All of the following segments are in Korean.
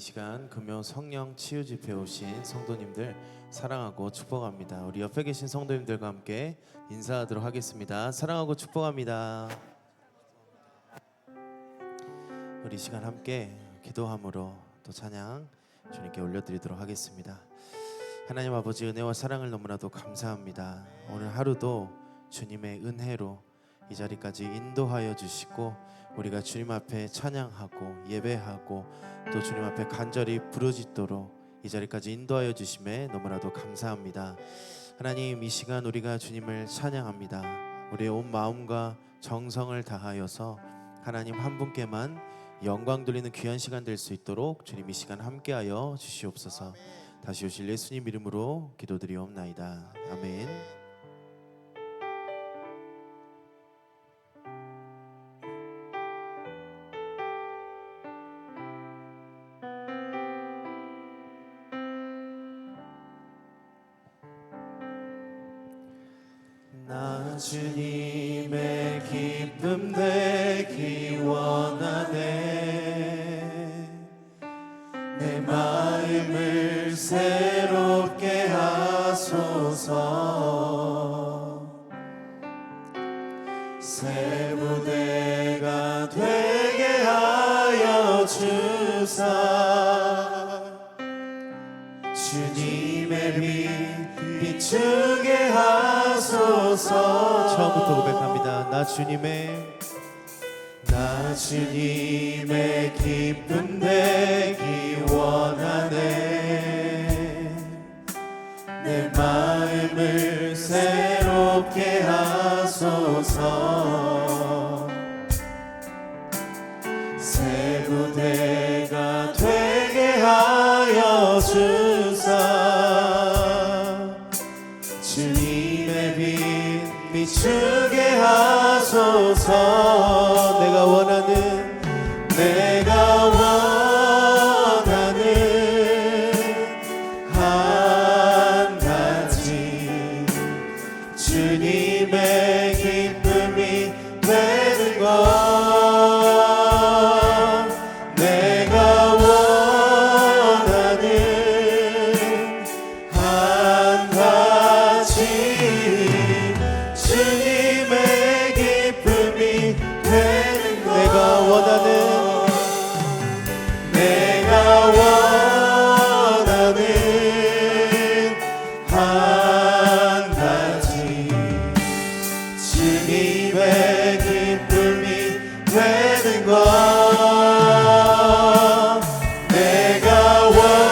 시간 금요 성령 치유 집회 오신 성도님들 사랑하고 축복합니다. 우리 옆에 계신 성도님들과 함께 인사하도록 하겠습니다. 사랑하고 축복합니다. 우리 시간 함께 기도함으로 또 찬양 주님께 올려드리도록 하겠습니다. 하나님 아버지, 은혜와 사랑을 너무나도 감사합니다. 오늘 하루도 주님의 은혜로 이 자리까지 인도하여 주시고 우리가 주님 앞에 찬양하고 예배하고 또 주님 앞에 간절히 부르짖도록 이 자리까지 인도하여 주심에 너무나도 감사합니다. 하나님, 이 시간 우리가 주님을 찬양합니다. 우리의 온 마음과 정성을 다하여서 하나님 한 분께만 영광 돌리는 귀한 시간 될 수 있도록 주님 이 시간 함께하여 주시옵소서. 다시 오실 예수님 이름으로 기도드리옵나이다. 아멘. 나 주님의 기쁨 되기 원하네. 내 마음을 새롭게 하소서. 새 부대가 되게 하여 주사. 주님의 빛 비추게 하소서. 처음부터 고백합니다. 나 주님의 기쁨 되기 원하네. 내 마음을 새롭게 하소서. 새 부대가 되게 하여 주사. 주님의 빛 비추게 하소서. 내가 원하는 한 가지, 주님의 기쁨이 되는 것. 내가 원하는 한 가지, 주님의 기쁨이 되는 것. 내가 원하는 한 가지, 주님의 기쁨이 되는 것. 내가 원하는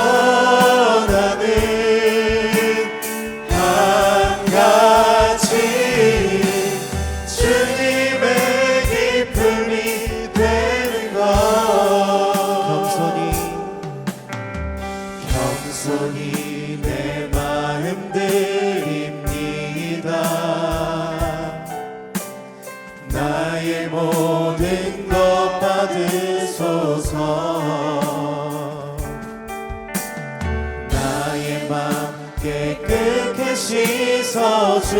한 가지, 주님의 기쁨이 되는 것. 겸손히 내 마음 드립니다. 나의 모든 것 받으소서. 나의 맘 깨끗게 씻어주사.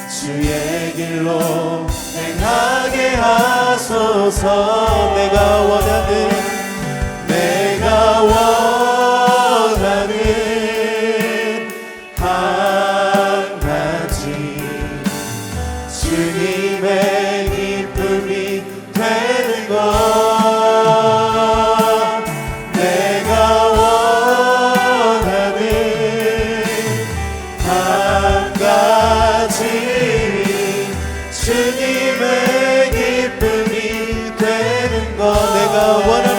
주의 길로 행하게 하소서. 내가 원하는 한 가지, 주님의 기쁨이 되는 것. 내가 원하는 한 가지, 주님의 기쁨이 되는 것. 내가 원하는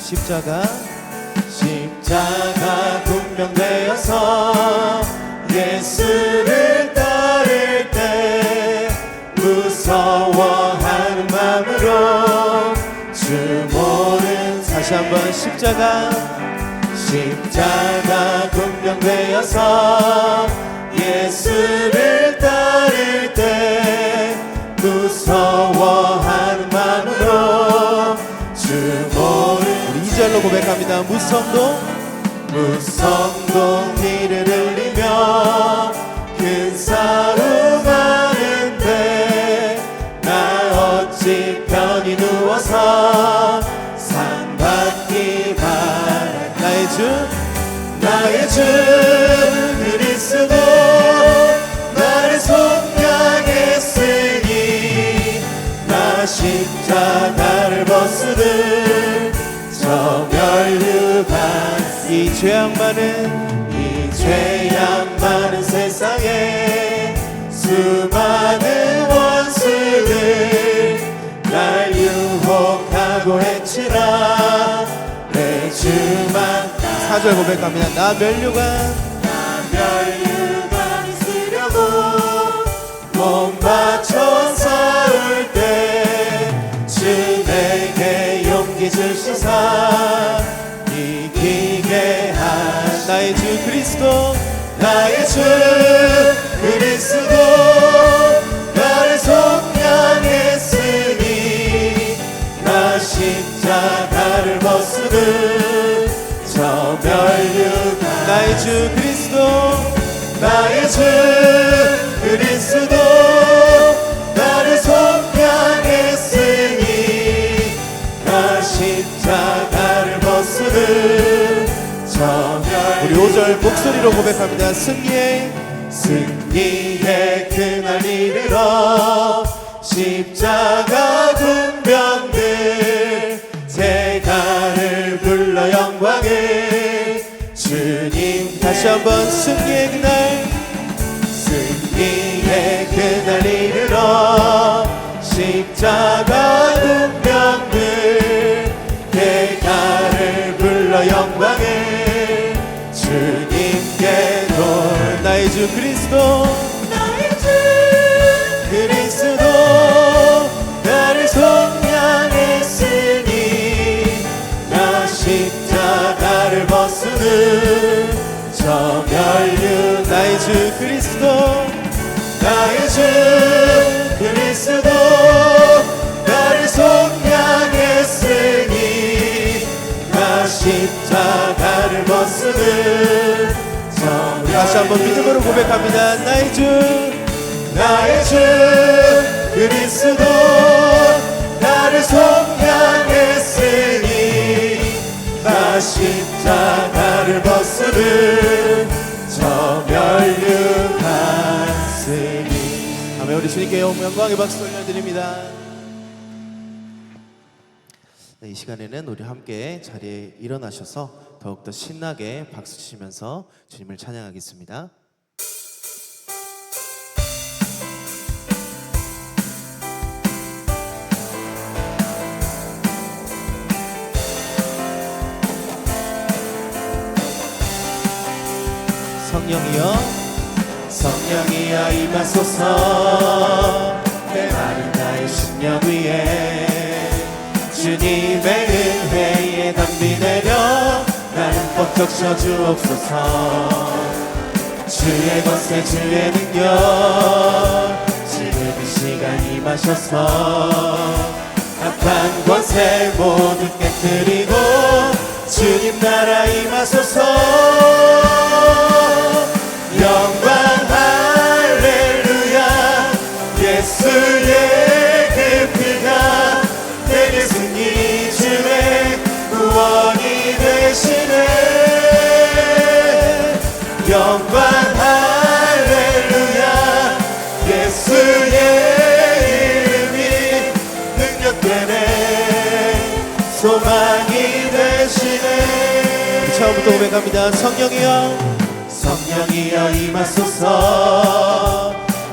십자가 군병되어서 예수를 따를 때 무서워하는 마음으로 주 모른 다시 한번 십자가 군병되어서 예수를 따를 때 무서워하는 마음으로 주 모른 우리 2절로 고백합니다. 무성동 피를 흘리며 큰 싸움하는데 나 어찌 편히 누워서 상 받기 바라. 나의 주 그리스도 나를 속량했으니 나 십자가를 벗으는 저 멸류관 이 죄악 많은 세상에 수많은 원수들 날 유혹하고 해치라 내 주만 4절 고백합니다. 나 멸류관 쓰려고 몸 바쳐 싸울 때 주 내게 용기 주시사 이기게 하시 나의 주 그리스도 나를 속량했으니 나 십자가를 벗으는 저 멸류관 나의 주 그리스도 나를 속량했으니 나 십자가를 벗으는 저 멸류관 우리 5절 목소리로 고백합니다. 승리의 그날 이르러 십자가 군병들 대가를 불러 영광을 주님 다시 한번 승리의 그날 이르러 십자가 군병들 대가를 불러 영광을 주님께 돌 나의 주 그리스도 나를 속량했으니 나 십자가를 벗으는 저 멸류 나의 주 그리스도 나를 속량했으니 나 십자가를 벗으는 저 다시 한번 믿음으로 고백합니다. 나의 주 그리스도 나를 속량했으니 나 십자가를 벗으는 저 멸류관 쓰니 아멘. 우리 주님께 영광의 박수 올려드립니다. 이 시간에는 우리 함께 자리에 일어나셔서 더욱더 신나게 박수 치시면서 주님을 찬양하겠습니다. 성령이여 임하소서 내 마른 나의 심령 위에 주님의 은혜에 담비 내려 나는 뻗쳐 주옵소서. 주의 권세 주의 능력 지금 이 시간 임하셔서 악한 권세 모두 깨뜨리고 주님 나라 임하소서. 영광 할렐루야 예수의 그 피가 내게 승리 주의 구원이 되시네. 영광 할렐루야 예수의 이름이 능력되네 소망이 되시네. 처음부터 고백합니다. 성령이여 임하소서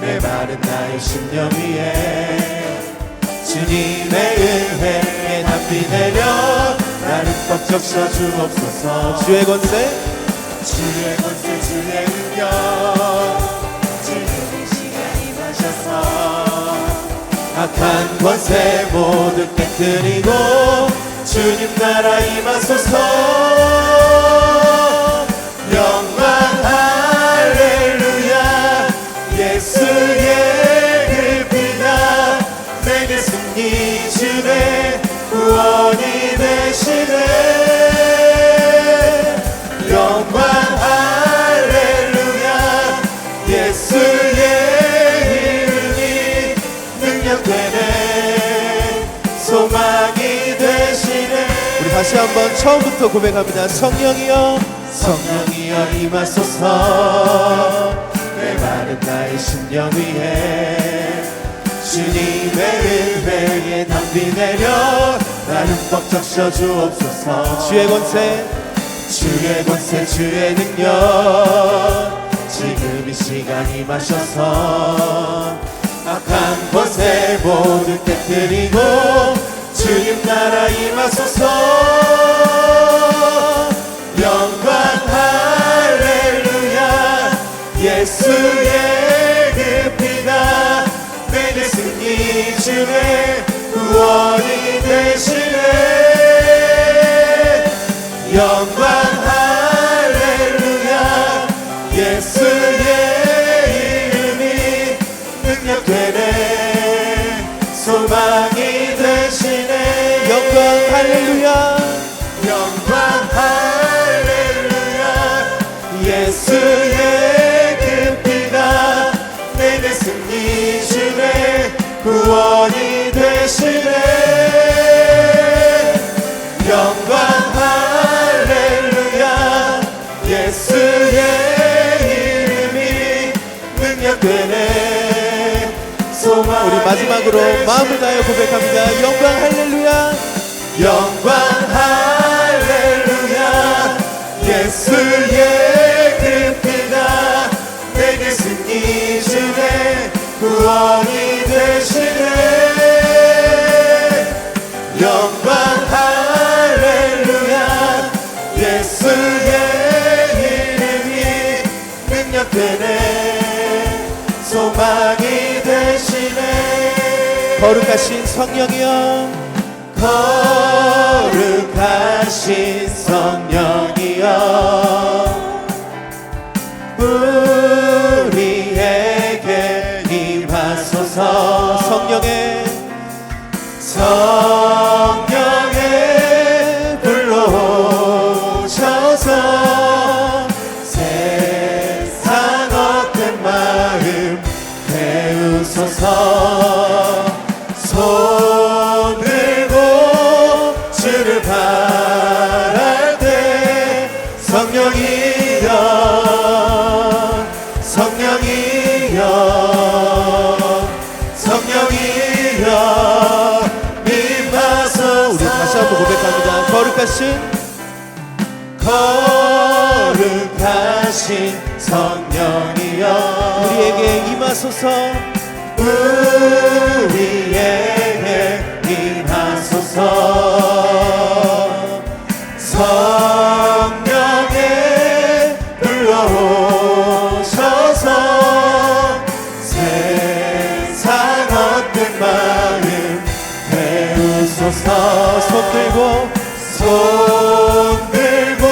내 마른 나의 심령 위에 주님의 은혜에 담비 내려 나를 흠뻑 적셔 주옵소서. 주의 권세 주의 권세 주의 능력 지금 이 시간 임하셔서 악한 권세 모두 깨뜨리고 주님 나라 임하소서. 영광 할렐루야 예수의 그 피가 내게 승리 주네 구원이 되시네. 영광 할렐루야 예수의 이름이 능력되네 소망이 되시네. 우리 다시 한번 처음부터 고백합니다. 성령이여 성령이여 임하소서. 내 마른 나의 심령 위에 주님의 은혜에 담비 내려 나 흠뻑 적셔 주옵소서. 주의 권세 주의 권세 주의 능력 지금 이 시간 임하셔서 악한 권세 모두 깨뜨리고 주님 나라 임하소서. 영광 할렐루야 예수의 그 피가 내게 승리 주네 구원이 되시네. 영광 할렐루야 예수의 이름이 능력되네 소망이 되시네. 영광 할렐루야 영광 할렐루야 예수의 그 피가 내게 승리 주네 구원이 되시네. 영광 할렐루야 예수의 이름이 능력되네 소망이 우리 마지막으로 마음을 다하여 고백합니다. 영광 할렐루야 영광 할렐루야 예수의 그 피가 내게 승리 주네 구원이 되시네. 영광 할렐루야 예수의 이름이 능력되네 소망이 되시네. 거룩하신 성령이여 거룩하신 성령이여 우리에게 임하소서. 성령의 불러오셔서 세상 헛된 마음 태우소서. 손 들고 주를 바랄 때 성령이여 성령이여 성령이여 임하소서. 우리 다시 한번 고백합니다. 거룩하신 성령이여 우리에게 임하소서. 우리에게 임하소서. 성령의 불러오셔서 세상 헛된 마음 배우소서. 손 들고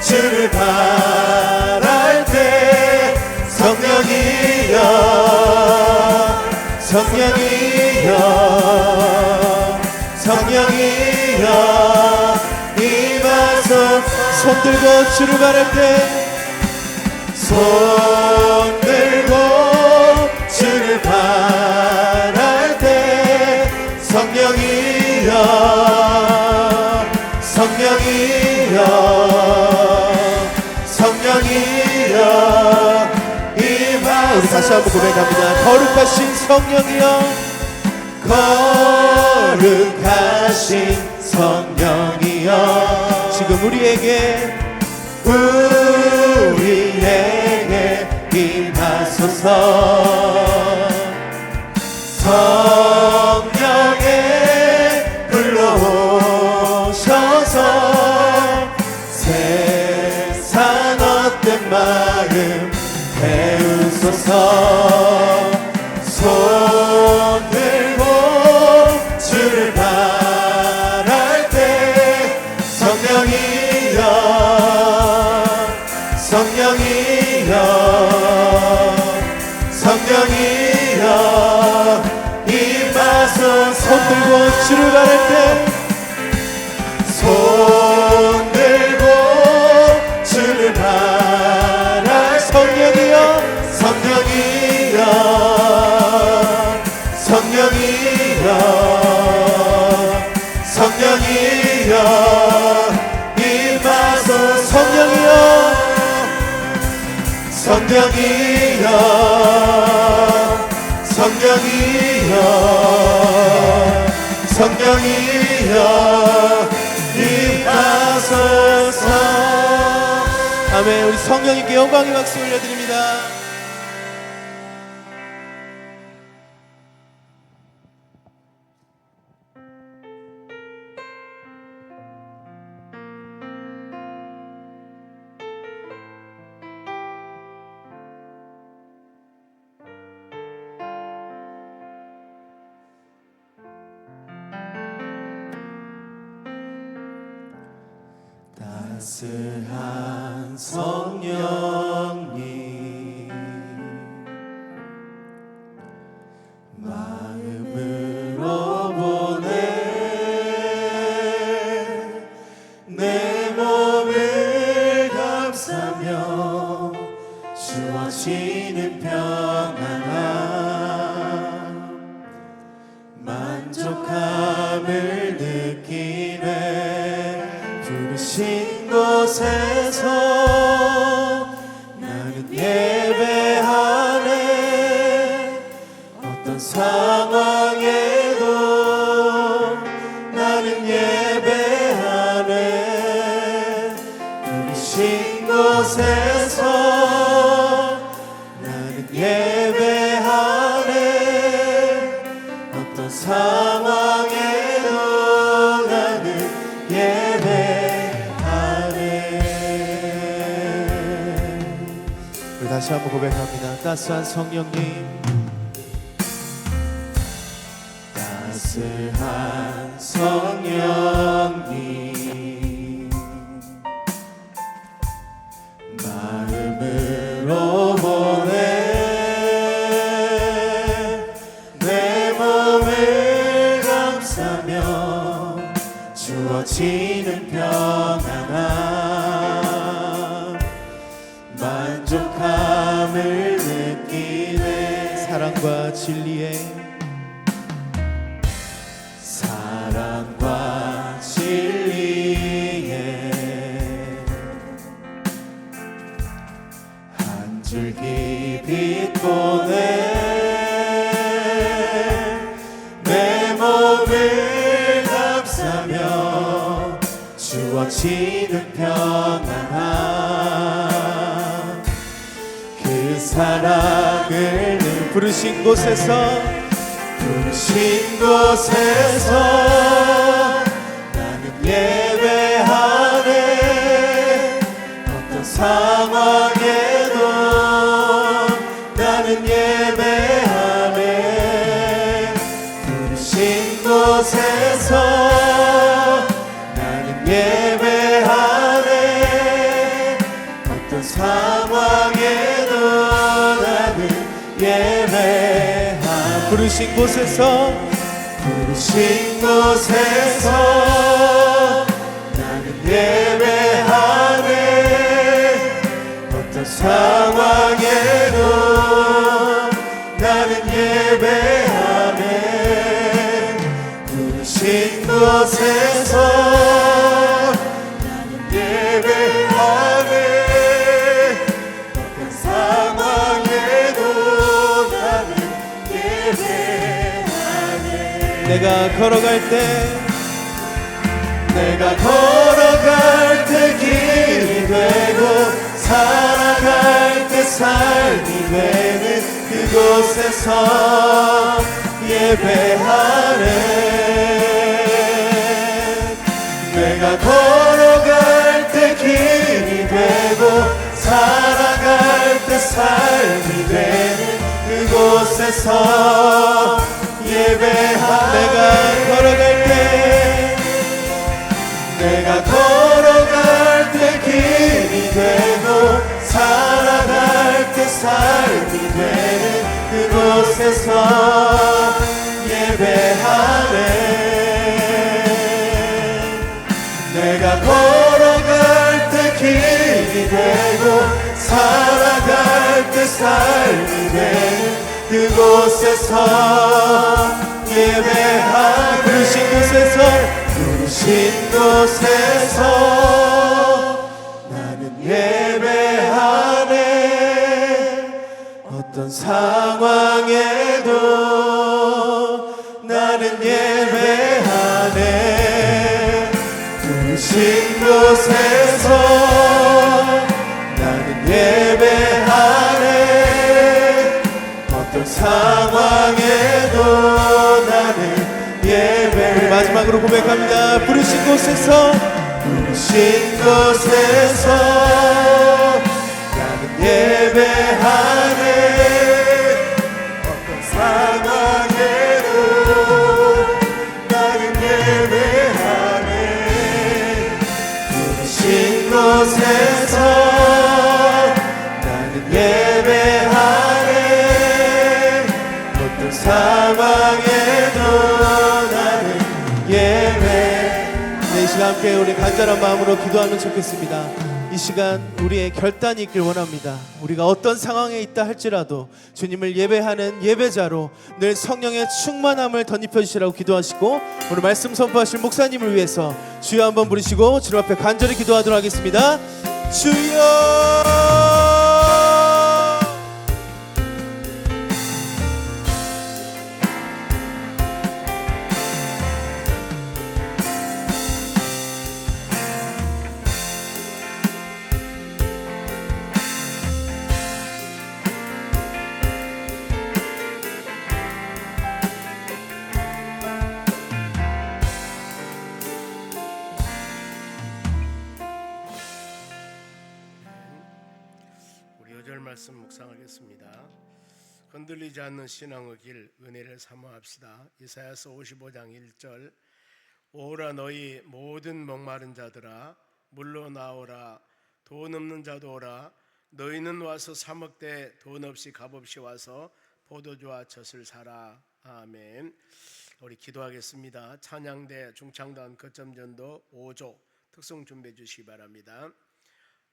주를 바랄 때 성령이여 성령이여 임하소서. 손 들고 주를 바랄 때 손 들고 주를 바랄 때 성령이여 임하소서. 우리 다시 한번 고백합니다. 거룩하신 성령이여 거룩하신 성령이여 지금 우리에게 임하소서. 성령의 불러오셔서 임하소서. 손 들고 주를 바랄 때 성령이여 성령이여 성령이여 임하소서. 손 들고 주를 바랄 때 손 들고 주를 바랄 성령이여 성령이여 성령이여 성령이여 임하소서. 성령이여 성령이여 성령이여 성령이여 임하소서. 아멘. 우리 성령님께 영광의 박수 올려드립니다. 따스한 성령님 마음으로 보내 내 몸을 감싸며 주어지는 평안함 만족함을 느끼네. 부르신 곳에서 나는 예배하네. 어떤 상황에도 나는 예배하네. 부르신 곳에서 나는 예배하네. 어떤 상황에도 나는 다시 한번 고백합니다. 따스한 성령님 따스한 성령님 마음으로 보내 내 몸을 감싸며 주어지는 평안함 만족함을 느끼네. 사랑과 진리에 사랑과 진리에 한 줄기 빛 보내 내 몸을 감싸며 주어지는 평안함 그 사랑을 부르신 곳에서 부르신 곳에서 나는 예배하네. 어떤 상황에도 나는 예배하네. 부르신 곳에서 나는 예배하네. 어떤 상황에도 나는 예배하네. 부르신 곳에서 부르신 곳에서 나는 예배하네. 어떤 상황에도 나는 예배하네. 부르신 곳에서 나는 예배하네. 어떤 상황에도 나는 예배하네. 내가 걸어갈 때 길이 되고 살아갈 때 삶이 되는 그곳에서 예배하네. 내가 걸어갈 때 길이 되고 살아갈 때 삶이 되는 이곳에서 예배하네. 내가 걸어갈 때 길이 되고 살아갈 때 삶이 되는 그곳에서 예배하네. 내가 걸어갈 때 길이 되고 살아갈 때 삶이 되는 그곳에서 예배하네. 부르신 곳에서 나는 예배하네. 어떤 상황에도 나는 예배하네. 부르신 곳에서 나는 예배하네. 어떤 상황에도 나는 예배. 마지막으로 고백합니다. 부르신 곳에서 나는 예배하네. 어떤 상황에도 나는 예배하네. 부르신 곳에서 나는 예배하네. 어떤 상황에도 나는 예배. 이 시간 함께 우리 간절한 마음으로 기도하면 좋겠습니다. 이 시간 우리의 결단이 있길 원합니다. 우리가 어떤 상황에 있다 할지라도 주님을 예배하는 예배자로 늘 성령의 충만함을 덧입혀 주시라고 기도하시고, 오늘 말씀 선포하실 목사님을 위해서 주여 한번 부르시고 주님 앞에 간절히 기도하도록 하겠습니다. 주여. 말씀 묵상하겠습니다. 흔들리지 않는 신앙의 길 은혜를 사모합시다. 이사야서 55장 1절 오라 너희 모든 목마른 자들아 물로 나오라. 돈 없는 자도 오라. 너희는 와서 사 먹되 돈 없이 값 없이 와서 포도주와 젖을 사라. 아멘. 우리 기도하겠습니다. 찬양대 중창단 거점전도 5조 특송 준비해 주시기 바랍니다.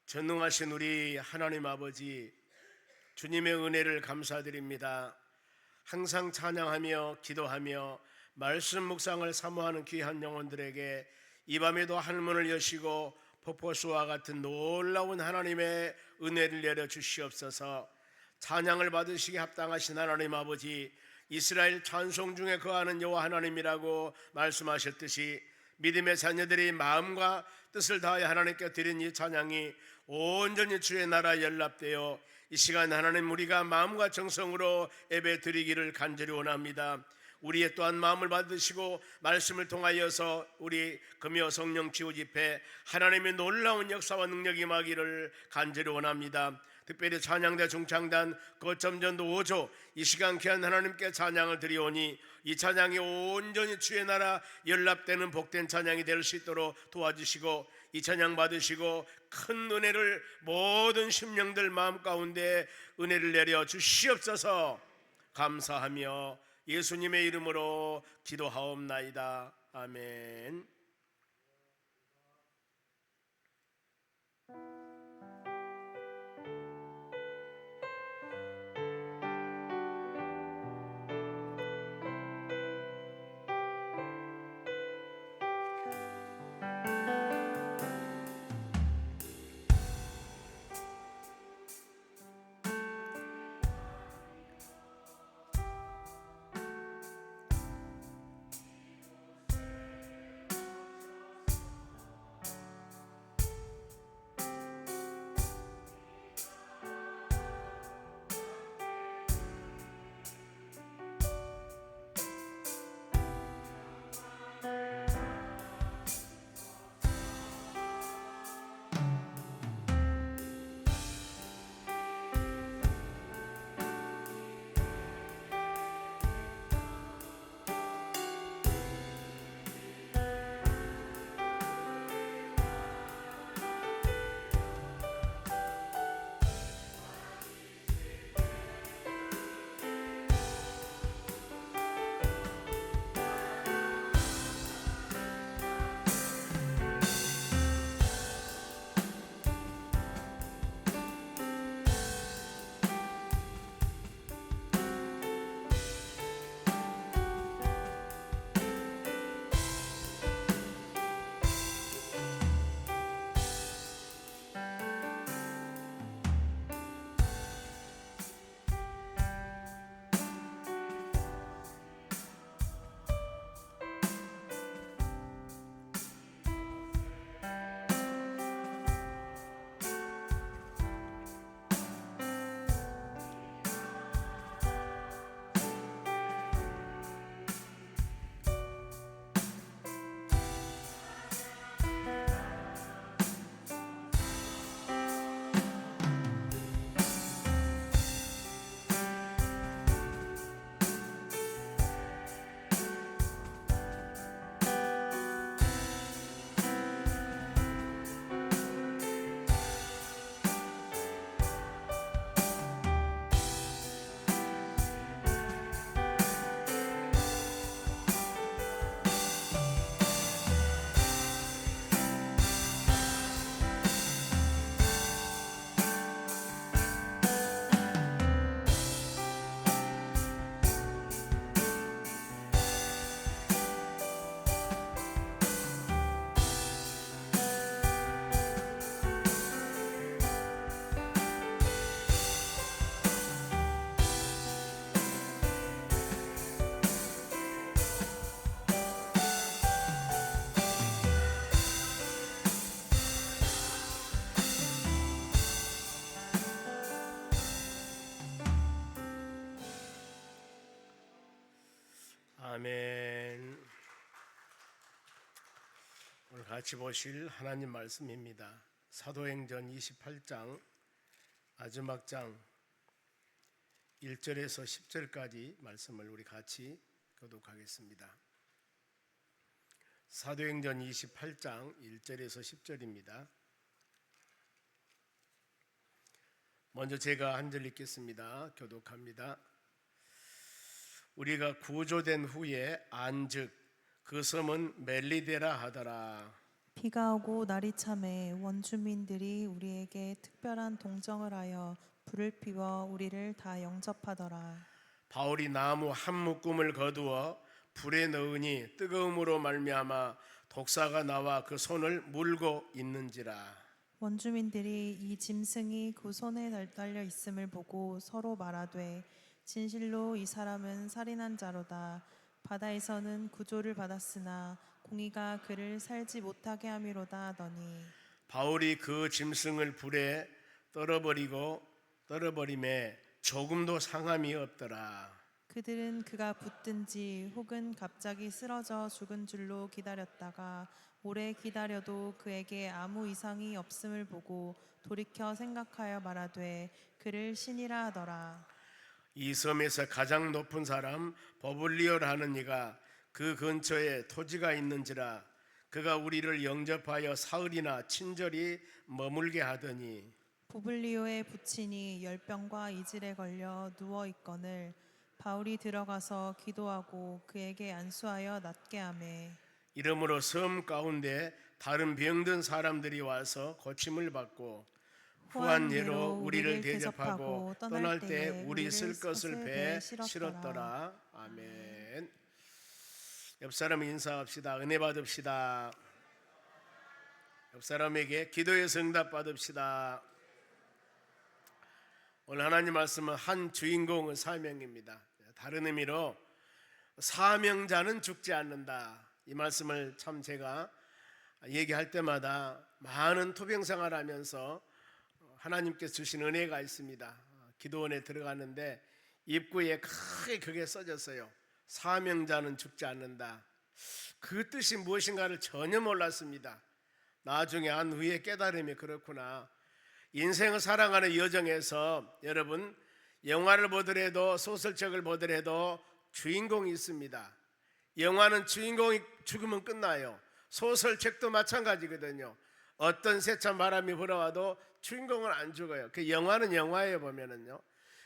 전능하신 우리 하나님 아버지, 주님의 은혜를 감사드립니다. 항상 찬양하며 기도하며 말씀 묵상을 사모하는 귀한 영혼들에게 이 밤에도 하늘문을 여시고 폭포수와 같은 놀라운 하나님의 은혜를 내려 주시옵소서. 찬양을 받으시기 합당하신 하나님 아버지, 이스라엘 찬송 중에 거하는 여호와 하나님이라고 말씀하셨듯이 믿음의 자녀들이 마음과 뜻을 다하여 하나님께 드린 이 찬양이 온전히 주의 나라에 연락되어 이 시간 하나님 우리가 마음과 정성으로 예배 드리기를 간절히 원합니다. 우리의 또한 마음을 받으시고 말씀을 통하여서 우리 금요 성령 기호 집회 하나님의 놀라운 역사와 능력이 임하기를 간절히 원합니다. 특별히 찬양대 중창단 거점전도 5조 이 시간 귀한 하나님께 찬양을 드리오니 이 찬양이 온전히 주의 나라 연락되는 복된 찬양이 될 수 있도록 도와주시고 이 찬양 받으시고 큰 은혜를 모든 심령들 마음 가운데 은혜를 내려 주시옵소서. 감사하며 예수님의 이름으로 기도하옵나이다. 아멘. 아멘. 오늘 같이 보실 하나님 말씀입니다. 사도행전 28장 마지막 장 1절에서 10절까지 말씀을 우리 같이 교독하겠습니다. 사도행전 28장 1절에서 10절입니다. 먼저 제가 한 절 읽겠습니다. 교독합니다. 우리가 구조된 후에 안즉 그 섬은 멜리데라 하더라. 비가 오고 날이 참에 원주민들이 우리에게 특별한 동정을 하여 불을 피워 우리를 다 영접하더라. 바울이 나무 한 묶음을 거두어 불에 넣으니 뜨거움으로 말미암아 독사가 나와 그 손을 물고 있는지라. 원주민들이 이 짐승이 그 손에 달려 있음을 보고 서로 말하되 진실로 이 사람은 살인한 자로다. 바다에서는 구조를 받았으나 공의가 그를 살지 못하게 함이로다 하더니 바울이 그 짐승을 불에 떨어버림에 조금도 상함이 없더라. 그들은 그가 붙든지 혹은 갑자기 쓰러져 죽은 줄로 기다렸다가 오래 기다려도 그에게 아무 이상이 없음을 보고 돌이켜 생각하여 말하되 그를 신이라 하더라. 이 섬에서 가장 높은 사람 버블리오라 하는 이가 그 근처에 토지가 있는지라. 그가 우리를 영접하여 사흘이나 친절히 머물게 하더니 부블리오의 부친이 열병과 이질에 걸려 누워 있거늘 바울이 들어가서 기도하고 그에게 안수하여 낫게 하매 이러므로 섬 가운데 다른 병든 사람들이 와서 고침을 받고 후한 예로 우리를 대접하고 떠날 때 우리 쓸 것을 배에 실었더라. 아멘. 옆 사람 인사합시다. 은혜 받읍시다. 옆 사람에게 기도의 응답 받읍시다. 오늘 하나님 말씀은 한 주인공의 사명입니다. 다른 의미로 사명자는 죽지 않는다. 이 말씀을 참 제가 얘기할 때마다 많은 토병 생활하면서 하나님께서 주신 은혜가 있습니다. 기도원에 들어가는데 입구에 크게 그게 써졌어요. 사명자는 죽지 않는다. 그 뜻이 무엇인가를 전혀 몰랐습니다. 나중에 한 후에 깨달음이 그렇구나. 인생을 살아가는 여정에서 여러분 영화를 보더라도 소설책을 보더라도 주인공이 있습니다. 영화는 주인공이 죽으면 끝나요. 소설책도 마찬가지거든요. 어떤 세찬 바람이 불어와도 주인공은 안 죽어요. 그 영화는 영화에 보면은요.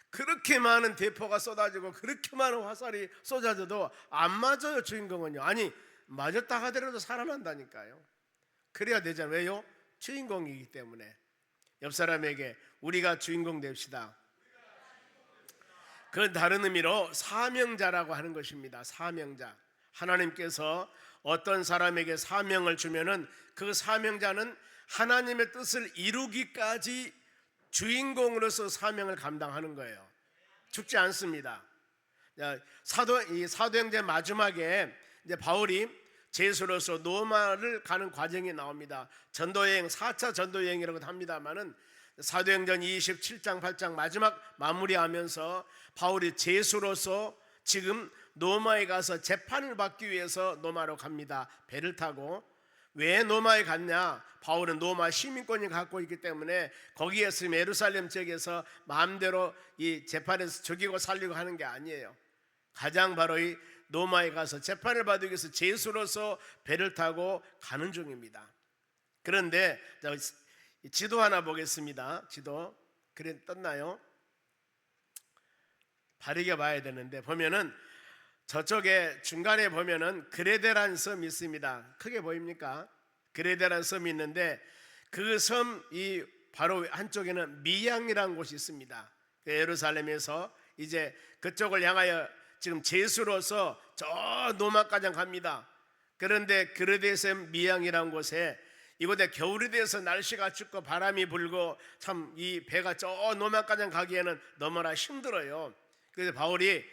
그렇게 많은 대포가 쏟아지고 그렇게 많은 화살이 쏟아져도 안 맞아요. 주인공은요. 아니 맞았다 하더라도 살아난다니까요. 그래야 되잖아요. 왜요? 주인공이기 때문에. 옆 사람에게 우리가 주인공 됩시다. 그 다른 의미로 사명자라고 하는 것입니다. 사명자. 하나님께서 어떤 사람에게 사명을 주면은 그 사명자는 하나님의 뜻을 이루기까지 주인공으로서 사명을 감당하는 거예요. 죽지 않습니다. 사도행전 마지막에 이제 바울이 제수로서 로마를 가는 과정이 나옵니다. 전도여행 4차 전도여행이라고 합니다만은 사도행전 27장 8장 마지막 마무리하면서 바울이 제수로서 지금 로마에 가서 재판을 받기 위해서 로마로 갑니다. 배를 타고. 왜 로마에 갔냐? 바울은 로마 시민권을 갖고 있기 때문에 거기에서 예루살렘 지역에서 마음대로 이 재판에서 죽이고 살리고 하는 게 아니에요. 가장 바로 이 로마에 가서 재판을 받기 위해서 제수로서 배를 타고 가는 중입니다. 그런데 지도 하나 보겠습니다. 지도 그래 떴나요? 바르게 봐야 되는데 보면은 저쪽에 중간에 보면은 그레데라는 섬이 있습니다. 크게 보입니까? 그레데라는 섬이 있는데 그 섬이 바로 한쪽에는 미양이라는 곳이 있습니다. 예루살렘에서 이제 그쪽을 향하여 지금 제수로서 저 노마까지 갑니다. 그런데 그레데섬 미양이라는 곳에 이곳에 겨울이 돼서 날씨가 춥고 바람이 불고 참 이 배가 저 노마까지 가기에는 너무나 힘들어요. 그래서 바울이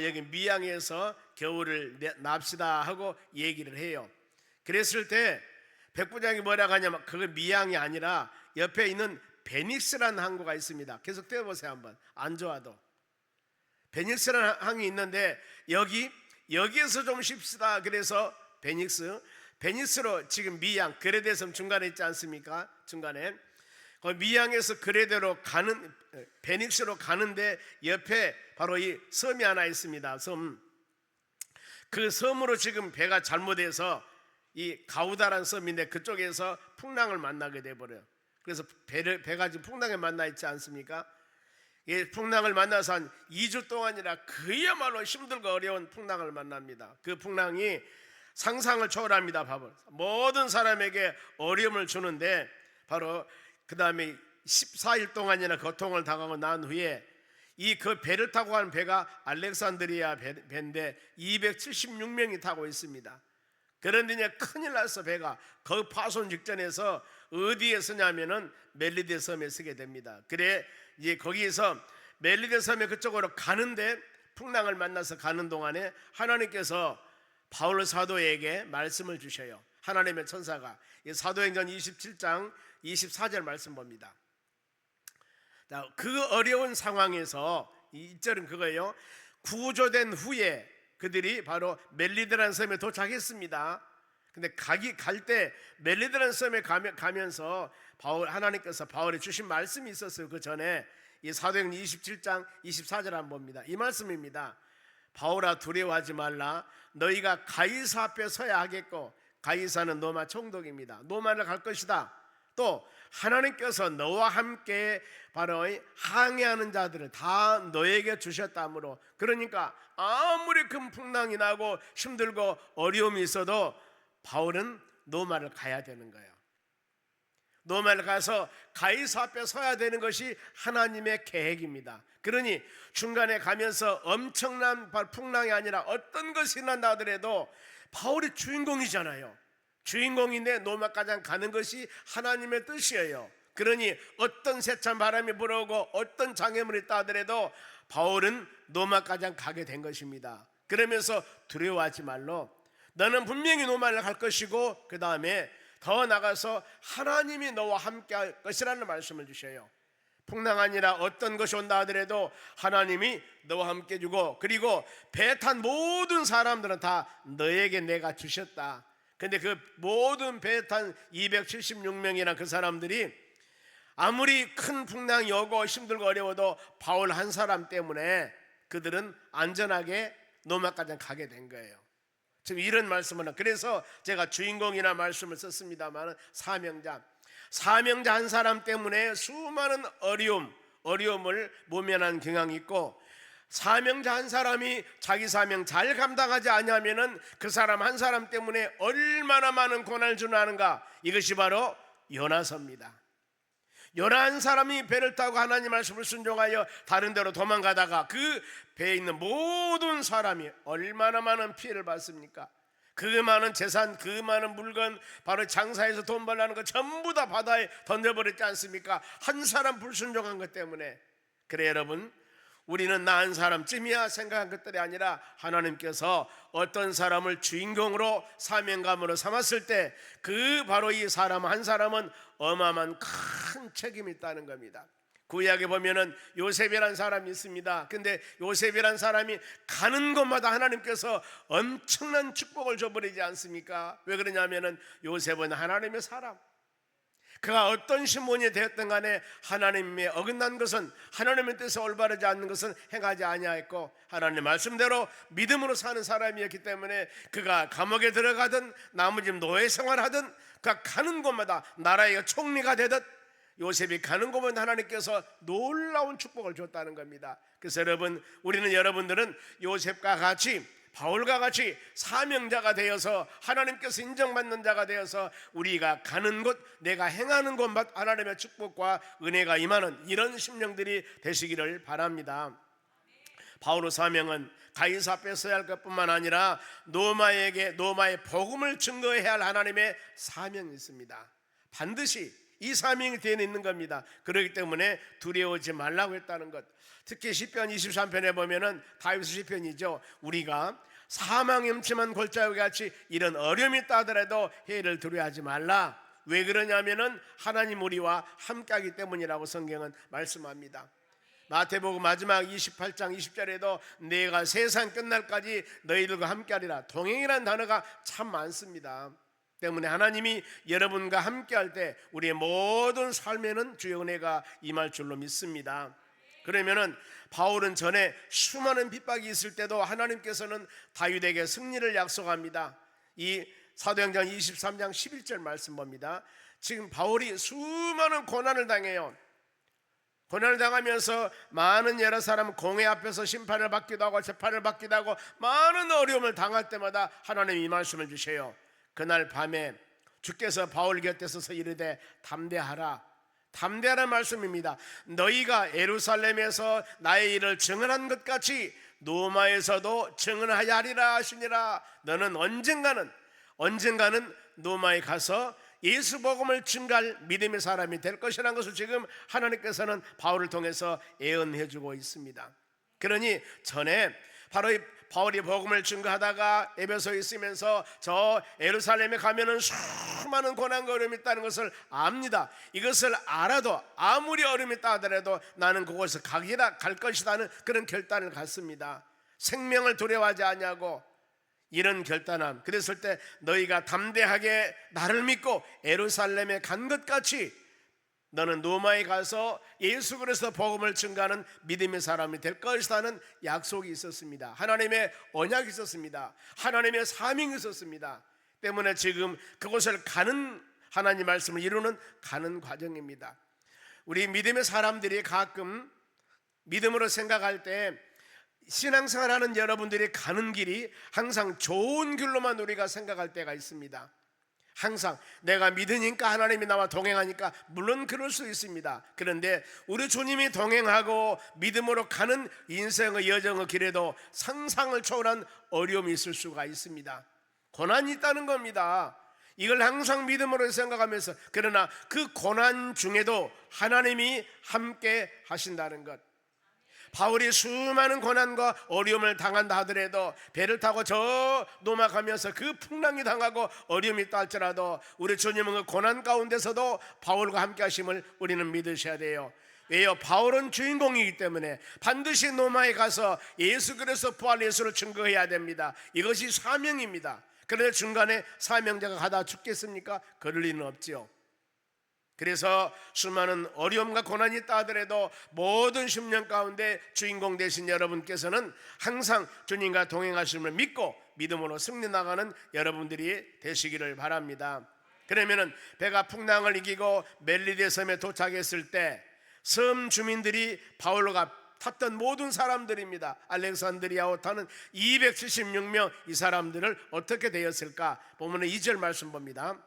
여기 미양에서 겨울을 납시다 하고 얘기를 해요. 그랬을 때 백부장이 뭐라고 하냐면 그거 미양이 아니라 옆에 있는 베닉스라는 항구가 있습니다. 계속 떼어보세요 한번. 안 좋아도 베닉스라는 항이 있는데 여기 여기에서 좀 쉽시다. 그래서 베니스로 지금 미양 그레데 섬 중간에 있지 않습니까? 중간에 그 미양에서 그레데로 가는 베닉스로 가는데 옆에 바로 이 섬이 하나 있습니다. 그 섬으로 지금 배가 잘못해서 이 가우다라는 섬인데 그쪽에서 풍랑을 만나게 돼 버려요. 그래서 배가 지금 풍랑에 만나 있지 않습니까? 이 풍랑을 만나서 한 2주 동안이나 그야말로 힘들고 어려운 풍랑을 만납니다. 그 풍랑이 상상을 초월합니다. 모든 사람에게 어려움을 주는데 바로 그 다음에 14일 동안이나 고통을 당하고 난 후에 이 그 배를 타고 가는 배가 알렉산드리아 배인데 276명이 타고 있습니다. 그런데 이제 큰일 났어. 배가 그 파손 직전에서 어디에 서냐면은 멜리데 섬에 서게 됩니다. 그래 이제 거기에서 멜리데 섬에 그쪽으로 가는데 풍랑을 만나서 가는 동안에 하나님께서 바울 사도에게 말씀을 주셔요. 하나님의 천사가 사도행전 27장 24절 말씀 봅니다. 그 어려운 상황에서 이 절은 그거예요. 구조된 후에 그들이 바로 멜리데라는 섬에 도착했습니다. 근데 갈 때 멜리데라는 섬에 가면서 하나님께서 바울에 주신 말씀이 있었어요. 그 전에 이 사도행전 27장 24절 한번 봅니다. 이 말씀입니다. 바울아 두려워하지 말라. 너희가 가이사 앞에 서야 하겠고 가이사는 로마 총독입니다. 로마를 갈 것이다. 또 하나님께서 너와 함께 바로 항해하는 자들을 다 너에게 주셨다므로, 그러니까 아무리 큰 풍랑이 나고 힘들고 어려움이 있어도 바울은 로마를 가야 되는 거예요. 로마를 가서 가이사 앞에 서야 되는 것이 하나님의 계획입니다. 그러니 중간에 가면서 엄청난 풍랑이 아니라 어떤 것이 난다 하더라도 바울이 주인공이잖아요. 주인공인데 로마까지 가는 것이 하나님의 뜻이에요. 그러니 어떤 세찬 바람이 불어오고 어떤 장애물이 있다 하더라도 바울은 로마까지 가게 된 것입니다. 그러면서 두려워하지 말로, 너는 분명히 로마를 갈 것이고 그 다음에 더 나가서 하나님이 너와 함께 할 것이라는 말씀을 주셔요. 풍랑 아니라 어떤 것이 온다 하더라도 하나님이 너와 함께 주고, 그리고 배 탄 모든 사람들은 다 너에게 내가 주셨다. 근데 그 모든 배 탄 276명이나 그 사람들이 아무리 큰 풍랑이 오고 힘들고 어려워도 바울 한 사람 때문에 그들은 안전하게 로마까지 가게 된 거예요. 지금 이런 말씀은, 그래서 제가 주인공이나 말씀을 썼습니다만 사명자 한 사람 때문에 수많은 어려움을 모면한 경향이 있고, 사명자 한 사람이 자기 사명 잘 감당하지 않으면은 그 사람 한 사람 때문에 얼마나 많은 고난을 주나는가. 이것이 바로 요나서입니다. 요나 한 사람이 배를 타고 하나님 말씀을 순종하여 다른 데로 도망가다가 그 배에 있는 모든 사람이 얼마나 많은 피해를 받습니까? 그 많은 재산, 그 많은 물건, 바로 장사해서 돈 벌라는 거 전부 다 바다에 던져버렸지 않습니까? 한 사람 불순종한 것 때문에. 그래 여러분, 우리는 나 한 사람쯤이야 생각한 것들이 아니라 하나님께서 어떤 사람을 주인공으로 사명감으로 삼았을 때 그 바로 이 사람 한 사람은 어마어마한 큰 책임이 있다는 겁니다. 구약에 보면은 요셉이란 사람이 있습니다. 근데 요셉이란 사람이 가는 곳마다 하나님께서 엄청난 축복을 줘버리지 않습니까? 왜 그러냐면은 요셉은 하나님의 사람, 그가 어떤 신분이 되었든 간에 하나님의 어긋난 것은, 하나님의 뜻에 올바르지 않는 것은 행하지 아니하였고 하나님의 말씀대로 믿음으로 사는 사람이었기 때문에 그가 감옥에 들어가든 나머지 노예 생활하든 그가 가는 곳마다 나라의 총리가 되듯 요셉이 가는 곳마다 하나님께서 놀라운 축복을 줬다는 겁니다. 그래서 우리는 여러분들은 요셉과 같이, 바울과 같이 사명자가 되어서 하나님께서 인정받는 자가 되어서 우리가 가는 곳, 내가 행하는 곳마다 하나님의 축복과 은혜가 임하는 이런 심령들이 되시기를 바랍니다. 바울의 사명은 가이사 앞에 서야 할 것뿐만 아니라 노마의 복음을 증거해야 할 하나님의 사명이 있습니다. 반드시 이 사명이 되어 있는 겁니다. 그렇기 때문에 두려워하지 말라고 했다는 것. 특히 시편 23편에 보면은 다윗의 시편이죠. 우리가 사망의 음침한 골짜기 같이 이런 어려움이 있다 하더라도 해를 두려워하지 말라. 왜 그러냐면은 하나님 우리와 함께하기 때문이라고 성경은 말씀합니다. 마태복음 마지막 28장 20절에도 내가 세상 끝날까지 너희들과 함께하리라. 동행이라는 단어가 참 많습니다. 때문에 하나님이 여러분과 함께할 때 우리의 모든 삶에는 주의 은혜가 임할 줄로 믿습니다. 그러면은 바울은 전에 수많은 핍박이 있을 때도 하나님께서는 다윗에게 승리를 약속합니다. 이 사도행전 23장 11절 말씀 봅니다. 지금 바울이 수많은 고난을 당해요. 고난을 당하면서 많은 여러 사람 공회 앞에서 심판을 받기도 하고 재판을 받기도 하고 많은 어려움을 당할 때마다 하나님이 이 말씀을 주셔요. 그날 밤에 주께서 바울 곁에 서서 이르되 담대하라. 담대하라는 말씀입니다. 너희가 예루살렘에서 나의 일을 증언한 것 같이 노마에서도 증언하여 하리라 하시니라. 너는 언젠가는 노마에 가서 예수 복음을 증거할 믿음의 사람이 될 것이라는 것을 지금 하나님께서는 바울을 통해서 예언해 주고 있습니다. 그러니 전에 바로 바울이 복음을 증거하다가 에베소에 있으면서 저 예루살렘에 가면은 수많은 고난과 어려움이 있다는 것을 압니다. 이것을 알아도 아무리 어려움이 있다 하더라도 나는 그곳에 갈 것이라는 그런 결단을 갖습니다. 생명을 두려워하지 아니하고 이런 결단함. 그랬을 때 너희가 담대하게 나를 믿고 예루살렘에 간 것 같이 너는 노마에 가서 예수 그리스도 복음을 증거하는 믿음의 사람이 될 것이라는 약속이 있었습니다. 하나님의 언약이 있었습니다. 하나님의 사명이 있었습니다. 때문에 지금 그곳을 가는 하나님 말씀을 이루는 가는 과정입니다. 우리 믿음의 사람들이 가끔 믿음으로 생각할 때 신앙생활하는 여러분들이 가는 길이 항상 좋은 길로만 우리가 생각할 때가 있습니다. 항상 내가 믿으니까 하나님이 나와 동행하니까 물론 그럴 수 있습니다. 그런데 우리 주님이 동행하고 믿음으로 가는 인생의 여정의 길에도 상상을 초월한 어려움이 있을 수가 있습니다. 고난이 있다는 겁니다. 이걸 항상 믿음으로 생각하면서 그러나 그 고난 중에도 하나님이 함께 하신다는 것. 바울이 수많은 고난과 어려움을 당한다 하더라도 배를 타고 저 노마 가면서 그 풍랑이 당하고 어려움이 있다 할지라도 우리 주님은 그 고난 가운데서도 바울과 함께 하심을 우리는 믿으셔야 돼요. 왜요? 바울은 주인공이기 때문에 반드시 노마에 가서 예수 그리스도 부활 예수를 증거해야 됩니다. 이것이 사명입니다. 그런데 중간에 사명자가 가다 죽겠습니까? 그럴 리는 없지요. 그래서 수많은 어려움과 고난이 있다 하더라도 모든 심령 가운데 주인공 되신 여러분께서는 항상 주님과 동행하심을 믿고 믿음으로 승리 나가는 여러분들이 되시기를 바랍니다. 그러면은 배가 풍랑을 이기고 멜리데 섬에 도착했을 때 섬 주민들이 바울과 탔던 모든 사람들입니다. 알렉산드리아로 타는 276명 이 사람들을 어떻게 되었을까? 보면 2절 말씀 봅니다.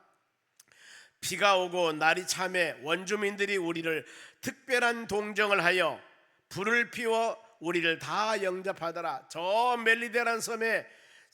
비가 오고 날이 참해 원주민들이 우리를 특별한 동정을 하여 불을 피워 우리를 다 영접하더라. 저 멜리데란 섬에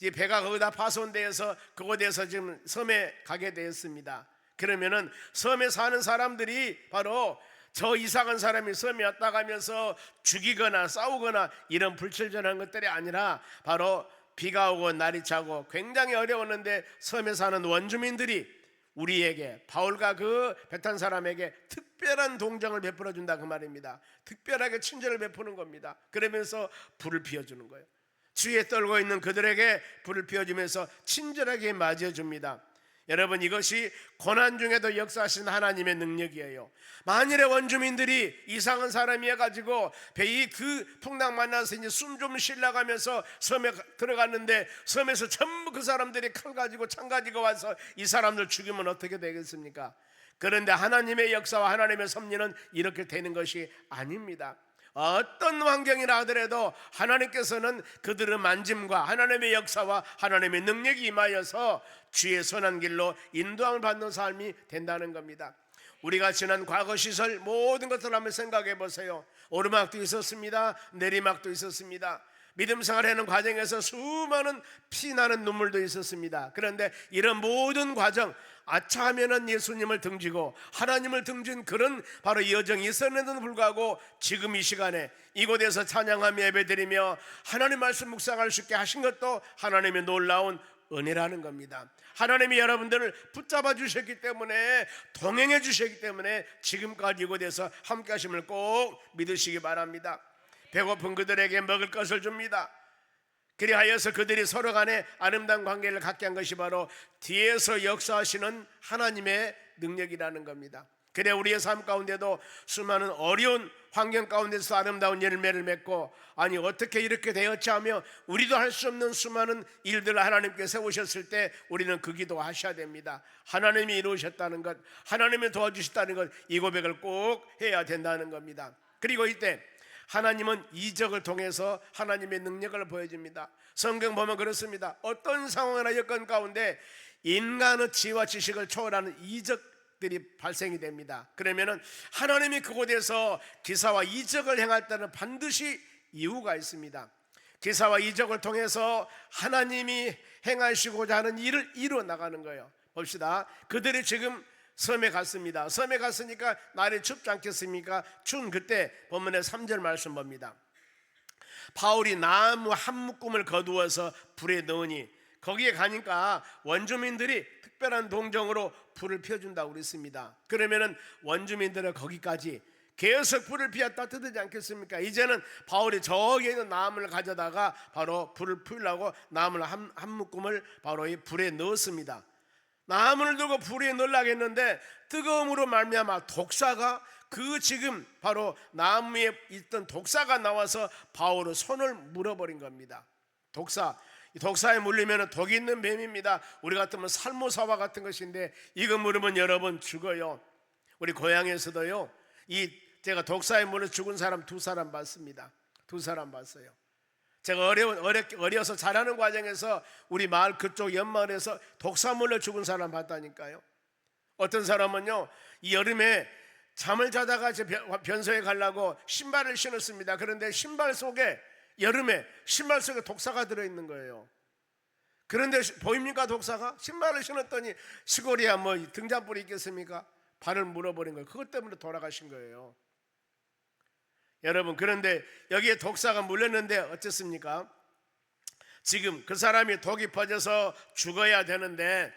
이 배가 거기다 파손되어서 그곳에서 지금 섬에 가게 되었습니다. 그러면은 섬에 사는 사람들이 바로 저 이상한 사람이 섬에 왔다 가면서 죽이거나 싸우거나 이런 불철전한 것들이 아니라 바로 비가 오고 날이 차고 굉장히 어려웠는데 섬에 사는 원주민들이 우리에게 바울과 그 배 탄 사람에게 특별한 동정을 베풀어 준다 그 말입니다. 특별하게 친절을 베푸는 겁니다. 그러면서 불을 피워주는 거예요. 주위에 떨고 있는 그들에게 불을 피워주면서 친절하게 맞이해줍니다. 여러분, 이것이 고난 중에도 역사하신 하나님의 능력이에요. 만일의 원주민들이 이상한 사람이어가지고 배이 그 풍랑 만나서 이제 숨 좀 쉬려가면서 섬에 들어갔는데 섬에서 전부 그 사람들이 칼 가지고 창 가지고 와서 이 사람들 죽이면 어떻게 되겠습니까? 그런데 하나님의 역사와 하나님의 섭리는 이렇게 되는 것이 아닙니다. 어떤 환경이라 하더라도 하나님께서는 그들의 만짐과 하나님의 역사와 하나님의 능력이 임하여서 주의 선한 길로 인도함을 받는 삶이 된다는 겁니다. 우리가 지난 과거 시설 모든 것을 한번 생각해 보세요. 오르막도 있었습니다. 내리막도 있었습니다. 믿음 생활하는 과정에서 수많은 피나는 눈물도 있었습니다. 그런데 이런 모든 과정, 아차하면은 예수님을 등지고 하나님을 등진 그런 바로 여정이 있었는데도 불구하고 지금 이 시간에 이곳에서 찬양하며 예배드리며 하나님 말씀 묵상할 수 있게 하신 것도 하나님의 놀라운 은혜라는 겁니다. 하나님이 여러분들을 붙잡아 주셨기 때문에, 동행해 주셨기 때문에 지금까지 이곳에서 함께 하심을 꼭 믿으시기 바랍니다. 배고픈 그들에게 먹을 것을 줍니다. 그리하여서 그들이 서로 간에 아름다운 관계를 갖게 한 것이 바로 뒤에서 역사하시는 하나님의 능력이라는 겁니다. 그래 우리의 삶 가운데도 수많은 어려운 환경 가운데서 아름다운 열매를 맺고, 아니 어떻게 이렇게 되었지 하며 우리도 할 수 없는 수많은 일들을 하나님께 세우셨을 때 우리는 그 기도 하셔야 됩니다. 하나님이 이루셨다는 것, 하나님이 도와주셨다는 것, 이 고백을 꼭 해야 된다는 겁니다. 그리고 이때 하나님은 이적을 통해서 하나님의 능력을 보여줍니다. 성경 보면 그렇습니다. 어떤 상황이나 여건 가운데 인간의 지혜와 지식을 초월하는 이적들이 발생이 됩니다. 그러면은 하나님이 그곳에서 기사와 이적을 행할 때는 반드시 이유가 있습니다. 기사와 이적을 통해서 하나님이 행하시고자 하는 일을 이루어 나가는 거예요. 봅시다. 그들이 지금 섬에 갔습니다. 섬에 갔으니까 날이 춥지 않겠습니까? 추운 그때 본문의 3절 말씀 봅니다. 바울이 나무 한 묶음을 거두어서 불에 넣으니, 거기에 가니까 원주민들이 특별한 동정으로 불을 피워준다고 그랬습니다. 그러면은 원주민들은 거기까지 계속 불을 피워 따뜻하지 않겠습니까? 이제는 바울이 저기에 있는 나무를 가져다가 바로 불을 피우려고 나무를 한 묶음을 바로 이 불에 넣었습니다. 나무를 들고 불에 넣으려고 했는데 뜨거움으로 말미암아 독사가, 그 지금 바로 나무에 있던 독사가 나와서 바울의 손을 물어버린 겁니다. 독사에 물리면 독이 있는 뱀입니다. 우리 같으면 살모사와 같은 것인데 이거 물으면 여러분 죽어요. 우리 고향에서도요, 제가 독사에 물려 죽은 사람 2사람 봤습니다. 2사람 봤어요. 제가 어려서 자라는 과정에서 우리 마을 그쪽 옆마을에서 독사 물려 죽은 사람 봤다니까요. 어떤 사람은요, 이 여름에 잠을 자다가 변소에 가려고 신발을 신었습니다. 그런데 여름에 신발 속에 독사가 들어있는 거예요. 그런데 보입니까 독사가? 신발을 신었더니 시골이야 뭐 등잔불이 있겠습니까? 발을 물어버린 거예요. 그것 때문에 돌아가신 거예요. 여러분, 그런데 여기에 독사가 물렸는데 어쨌습니까? 지금 그 사람이 독이 퍼져서 죽어야 되는데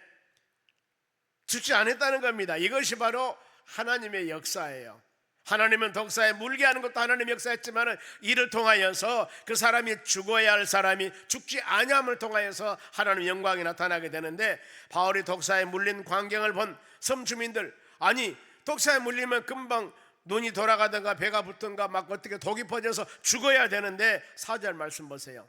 죽지 않았다는 겁니다. 이것이 바로 하나님의 역사예요. 하나님은 독사에 물게 하는 것도 하나님의 역사였지만 이를 통하여서 그 사람이 죽어야 할 사람이 죽지 아니함을 통하여서 하나님의 영광이 나타나게 되는데, 바울이 독사에 물린 광경을 본 섬 주민들, 아니 독사에 물리면 금방 눈이 돌아가든가 배가 붙든가 막 어떻게 독이 퍼져서 죽어야 되는데 4절 말씀 보세요.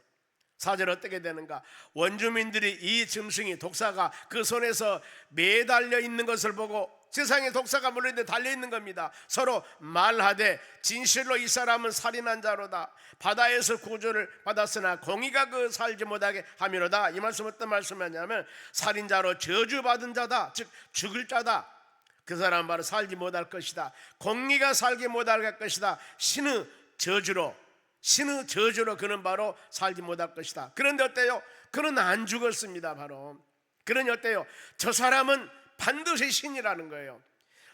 4절 어떻게 되는가? 원주민들이 이 짐승이, 독사가 그 손에서 매달려 있는 것을 보고, 세상에 독사가 물렸는데 달려있는 겁니다. 서로 말하되 진실로 이 사람은 살인한 자로다. 바다에서 구조를 받았으나 공의가 그 살지 못하게 함이로다. 이 말씀 어떤 말씀이냐면 살인자로 저주받은 자다, 즉 죽을 자다. 그 사람은 바로 살지 못할 것이다. 공의가 살지 못할 것이다. 신의 저주로 그는 바로 살지 못할 것이다. 그런데 어때요? 그는 안 죽었습니다. 바로 그러니 어때요? 저 사람은 반드시 신이라는 거예요.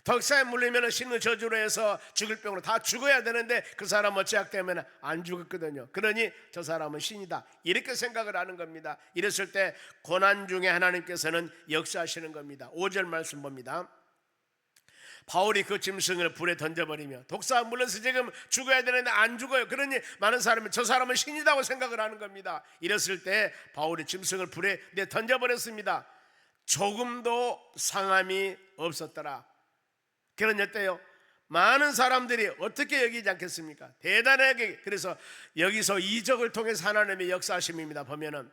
독사에 물리면 신의 저주로 해서 죽을 병으로 다 죽어야 되는데 그 사람은 죄악 때문에 안 죽었거든요. 그러니 저 사람은 신이다, 이렇게 생각을 하는 겁니다. 이랬을 때 고난 중에 하나님께서는 역사하시는 겁니다. 5절 말씀 봅니다. 바울이 그 짐승을 불에 던져버리며, 독사가 물려서 지금 죽어야 되는데 안 죽어요. 그러니 많은 사람이 저 사람은 신이라고 생각을 하는 겁니다. 이랬을 때 바울이 짐승을 불에 던져버렸습니다. 조금도 상함이 없었더라. 그런 어때요? 많은 사람들이 어떻게 여기지 않겠습니까? 대단하게. 그래서 여기서 이적을 통해서 하나님의 역사하심입니다. 보면은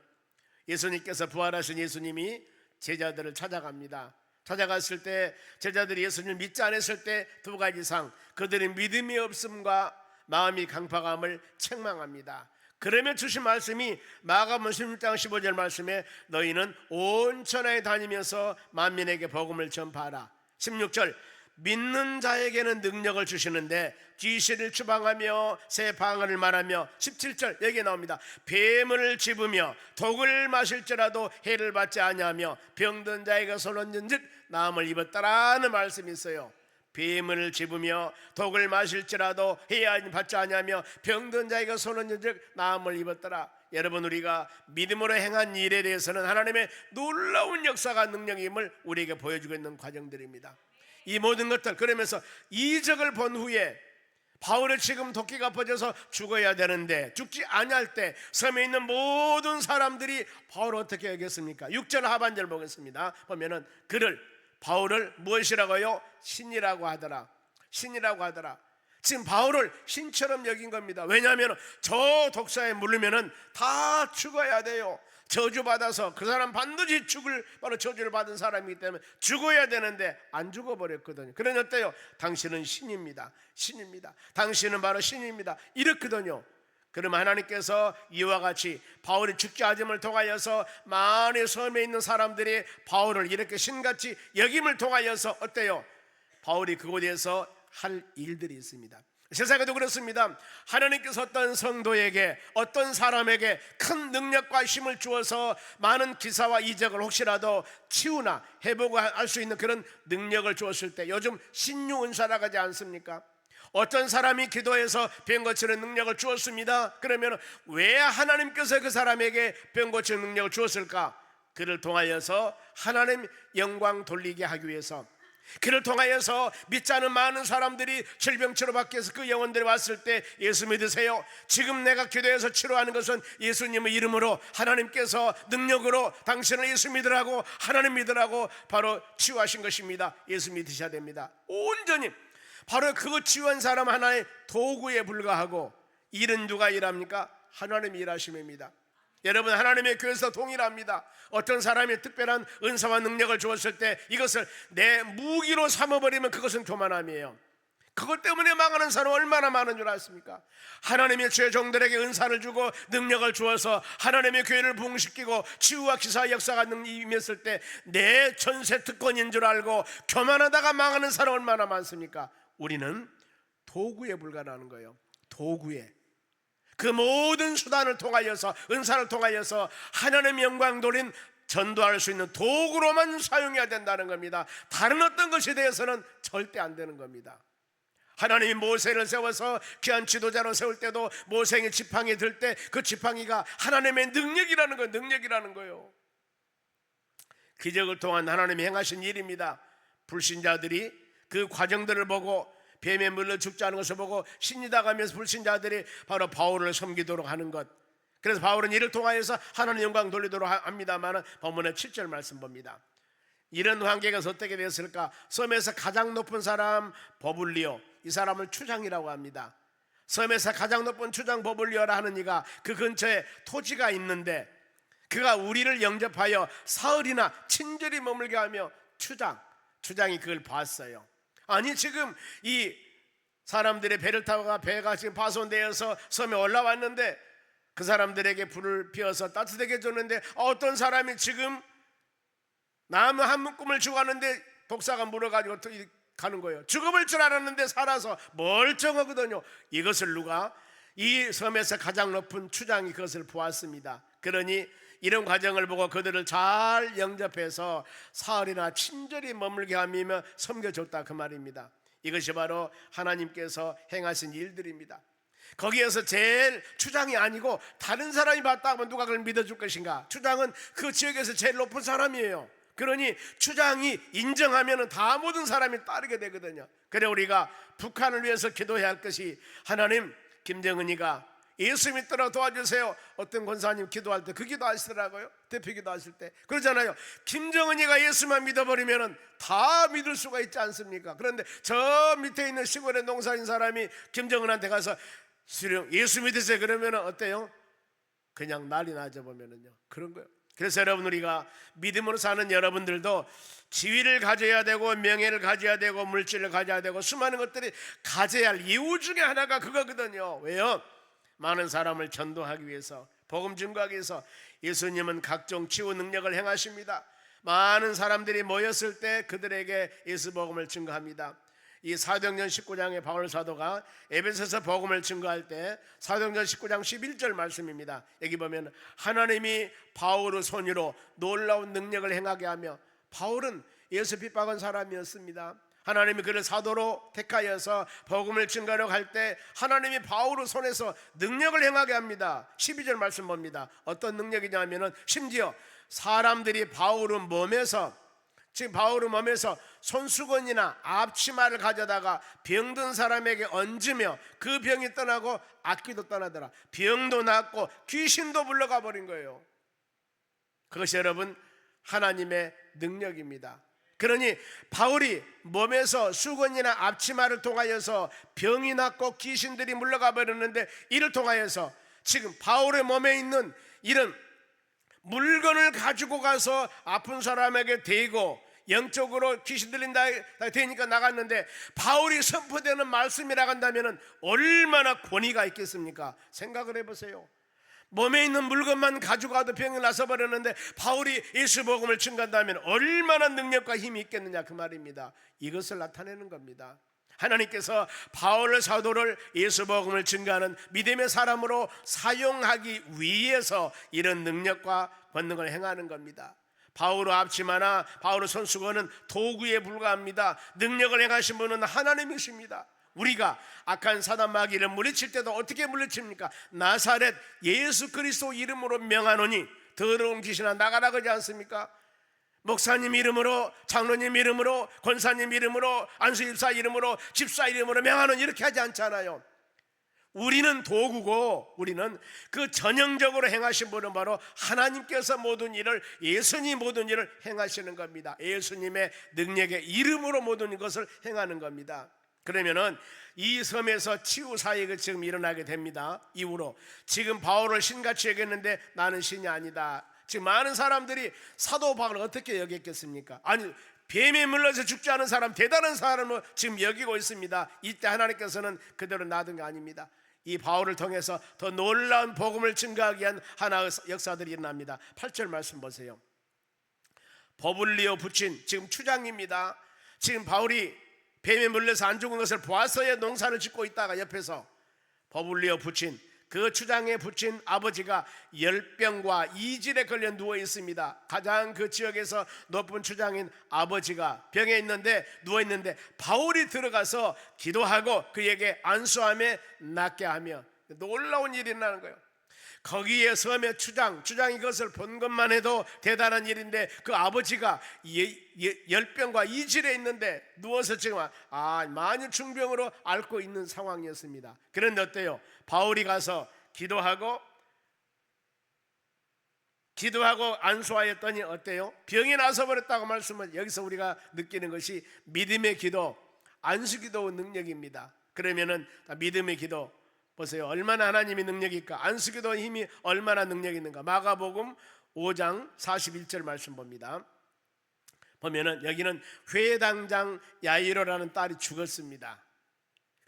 예수님께서, 부활하신 예수님이 제자들을 찾아갑니다. 찾아갔을 때 제자들이 예수님을 믿지 않았을 때 2가지 상, 그들의 믿음이 없음과 마음이 강팍함을 책망합니다. 그러면 주신 말씀이 마가복음 16장 15절 말씀에 너희는 온 천하에 다니면서 만민에게 복음을 전파하라. 16절 믿는 자에게는 능력을 주시는데 귀신을 추방하며 새 방언을 말하며, 17절 여기에 나옵니다. 뱀을 집으며 독을 마실지라도 해를 받지 아니하며 병든 자에게 손 얹은즉 나음을 입었다라는 말씀이 있어요. 뱀을 집으며 독을 마실지라도 해야 받지 아니하며 병든 자에게 손은 즉 나음을 입었더라. 여러분, 우리가 믿음으로 행한 일에 대해서는 하나님의 놀라운 역사가 능력임을 우리에게 보여주고 있는 과정들입니다. 이 모든 것들, 그러면서 이적을 본 후에 바울의 지금 도끼가 퍼져서 죽어야 되는데 죽지 아니할 때 섬에 있는 모든 사람들이 바울을 어떻게 여겼습니까? 6절 하반절 보겠습니다. 보면은 바울을 무엇이라고요? 신이라고 하더라. 신이라고 하더라. 지금 바울을 신처럼 여긴 겁니다. 왜냐하면 저 독사에 물리면은 다 죽어야 돼요. 저주받아서 그 사람 반드시 죽을, 바로 저주를 받은 사람이기 때문에 죽어야 되는데 안 죽어버렸거든요. 그러니 어때요? 당신은 신입니다. 신입니다. 당신은 바로 신입니다. 이렇거든요. 그러면 하나님께서 이와 같이 바울이 죽지 않음을 통하여서 많은 섬에 있는 사람들이 바울을 이렇게 신같이 여김을 통하여서 어때요? 바울이 그곳에서 할 일들이 있습니다. 세상에도 그렇습니다. 하나님께서 어떤 성도에게, 어떤 사람에게 큰 능력과 힘을 주어서 많은 기사와 이적을 혹시라도 치유나 회복을 할 수 있는 그런 능력을 주었을 때, 요즘 신유 은사라고 하지 않습니까? 어떤 사람이 기도해서 병 고치는 능력을 주었습니다. 그러면 왜 하나님께서 그 사람에게 병 고치는 능력을 주었을까? 그를 통하여서 하나님 영광 돌리게 하기 위해서, 그를 통하여서 믿지 않은 많은 사람들이 질병치료 받기 위해서 그 영혼들이 왔을 때 예수 믿으세요. 지금 내가 기도해서 치료하는 것은 예수님의 이름으로, 하나님께서 능력으로 당신을 예수 믿으라고, 하나님 믿으라고 바로 치유하신 것입니다. 예수 믿으셔야 됩니다. 온전히 바로 그 치유한 사람 하나의 도구에 불과하고, 일은 누가 일합니까? 하나님이 일하심입니다. 여러분, 하나님의 교회에서 동일합니다. 어떤 사람이 특별한 은사와 능력을 주었을 때 이것을 내 무기로 삼아버리면 그것은 교만함이에요. 그것 때문에 망하는 사람 얼마나 많은 줄 아십니까? 하나님의 주의 종들에게 은사를 주고 능력을 주어서 하나님의 교회를 부흥시키고 치유와 기사와 역사가 임했을 때 내 전세 특권인 줄 알고 교만하다가 망하는 사람 얼마나 많습니까? 우리는 도구에 불과하는 거예요. 도구에. 그 모든 수단을 통하여서, 은사를 통하여서 하나님의 영광 돌린 전도할 수 있는 도구로만 사용해야 된다는 겁니다. 다른 어떤 것에 대해서는 절대 안 되는 겁니다. 하나님이 모세를 세워서 귀한 지도자로 세울 때도 모세의 지팡이 들 때 그 지팡이가 하나님의 능력이라는 거예요. 능력이라는 거예요. 기적을 통한 하나님이 행하신 일입니다. 불신자들이 그 과정들을 보고 뱀에 물려 죽지 않은 것을 보고 신이다 하면서 불신자들이 바로 바울을 섬기도록 하는 것, 그래서 바울은 이를 통하여서 하나님 영광 돌리도록 합니다만, 본문의 7절 말씀 봅니다. 이런 관계가 어떻게 되었을까? 섬에서 가장 높은 사람 버블리오, 이 사람을 추장이라고 합니다. 섬에서 가장 높은 추장 버블리오라 하는 이가 그 근처에 토지가 있는데 그가 우리를 영접하여 사흘이나 친절히 머물게 하며, 추장이 그걸 봤어요. 아니, 지금 이 사람들의 배를 타고 배가 지금 파손되어서 섬에 올라왔는데 그 사람들에게 불을 피워서 따뜻하게 줬는데 어떤 사람이 지금 나무 한 묶음을 주고 가는데 독사가 물어가지고 가는 거예요. 죽어볼 줄 알았는데 살아서 멀쩡하거든요. 이것을 누가? 이 섬에서 가장 높은 추장이 그것을 보았습니다. 그러니 이런 과정을 보고 그들을 잘 영접해서 사흘이나 친절히 머물게 하며 섬겨줬다, 그 말입니다. 이것이 바로 하나님께서 행하신 일들입니다. 거기에서 제일 추장이 아니고 다른 사람이 봤다 하면 누가 그걸 믿어줄 것인가? 추장은 그 지역에서 제일 높은 사람이에요. 그러니 추장이 인정하면 다 모든 사람이 따르게 되거든요. 그래 우리가 북한을 위해서 기도해야 할 것이, 하나님, 김정은이가 예수 믿도록 도와주세요. 어떤 권사님 기도할 때 그 기도하시더라고요. 대표 기도하실 때 그러잖아요. 김정은이가 예수만 믿어버리면 다 믿을 수가 있지 않습니까? 그런데 저 밑에 있는 시골에 농사인 사람이 김정은한테 가서 예수 믿으세요 그러면 어때요? 그냥 난리 나죠. 보면은요, 그런 거예요. 그래서 여러분, 우리가 믿음으로 사는 여러분들도 지위를 가져야 되고 명예를 가져야 되고 물질을 가져야 되고 수많은 것들이 가져야 할 이유 중에 하나가 그거거든요. 왜요? 많은 사람을 전도하기 위해서, 복음 증거하기 위해서 예수님은 각종 치유 능력을 행하십니다. 많은 사람들이 모였을 때 그들에게 예수 복음을 증거합니다. 이 사도행전 19장의 바울 사도가 에베소서 복음을 증거할 때 사도행전 19장 11절 말씀입니다. 여기 보면 하나님이 바울의 손으로 놀라운 능력을 행하게 하며, 바울은 예수 핍박한 사람이었습니다. 하나님이 그를 사도로 택하여서 복음을 증거하러 갈 때 하나님이 바울의 손에서 능력을 행하게 합니다. 12절 말씀 봅니다. 어떤 능력이냐 하면은 심지어 사람들이 바울의 몸에서 손수건이나 앞치마를 가져다가 병든 사람에게 얹으며 그 병이 떠나고 악귀도 떠나더라. 병도 낫고 귀신도 물러가 버린 거예요. 그것이 여러분 하나님의 능력입니다. 그러니 바울이 몸에서 수건이나 앞치마를 통하여서 병이 낫고 귀신들이 물러가 버렸는데, 이를 통하여서 지금 바울의 몸에 있는 이런 물건을 가지고 가서 아픈 사람에게 대고 영적으로 귀신 들린다 되니까 나갔는데, 바울이 선포되는 말씀이라 한다면 얼마나 권위가 있겠습니까? 생각을 해보세요. 몸에 있는 물건만 가지고 가도 병이 나서 버렸는데 바울이 예수 복음을 증거한다면 얼마나 능력과 힘이 있겠느냐, 그 말입니다. 이것을 나타내는 겁니다. 하나님께서 바울 사도를 예수 복음을 증거하는 믿음의 사람으로 사용하기 위해서 이런 능력과 권능을 행하는 겁니다. 바울의 앞치마나 바울의 손수건은 도구에 불과합니다. 능력을 행하신 분은 하나님이십니다. 우리가 악한 사단 마귀를 물리칠 때도 어떻게 물리칩니까? 나사렛 예수 그리스도 이름으로 명하노니 더러운 귀신아 나가라 그러지 않습니까? 목사님 이름으로, 장로님 이름으로, 권사님 이름으로, 안수집사 이름으로, 집사 이름으로 명하노니 이렇게 하지 않잖아요. 우리는 도구고, 우리는 그 전형적으로 행하신 분은 바로 하나님께서 모든 일을, 예수님 모든 일을 행하시는 겁니다. 예수님의 능력의 이름으로 모든 것을 행하는 겁니다. 그러면은 이 섬에서 치유 사역이 지금 일어나게 됩니다. 이후로 지금 바울을 신같이 여겼는데 나는 신이 아니다. 지금 많은 사람들이 사도 바울을 어떻게 여겼겠습니까? 아니, 뱀에 물려서 죽지 않은 사람, 대단한 사람으로 지금 여기고 있습니다. 이때 하나님께서는 그대로 놔둔 게 아닙니다. 이 바울을 통해서 더 놀라운 복음을 증거하기 위한 하나의 역사들이 일어납니다. 8절 말씀 보세요. 버블리오 붙인, 지금 추장입니다. 지금 바울이 뱀에 물려서 안 죽은 것을 보아서야 농사를 짓고 있다가 옆에서 버블리오 붙인, 그 추장에 붙인 아버지가 열병과 이질에 걸려 누워 있습니다. 가장 그 지역에서 높은 추장인 아버지가 병에 있는데, 누워 있는데 바울이 들어가서 기도하고 그에게 안수하며 낫게 하며, 놀라운 일이 일어나는 거예요. 거기에 섬의 추장이 그것을 본 것만 해도 대단한 일인데, 그 아버지가 열병과 이질에 있는데 누워서 지금 만일 중병으로 앓고 있는 상황이었습니다. 그런데 어때요? 바울이 가서 기도하고 안수하였더니 어때요? 병이 나서 버렸다고 말씀은, 여기서 우리가 느끼는 것이 믿음의 기도, 안수기도의 능력입니다. 그러면은 믿음의 기도 보세요. 얼마나 하나님이 능력일까? 안수기도의 힘이 얼마나 능력이 있는가? 마가복음 5장 41절 말씀 봅니다. 보면은 여기는 회당장 야이로라는 딸이 죽었습니다.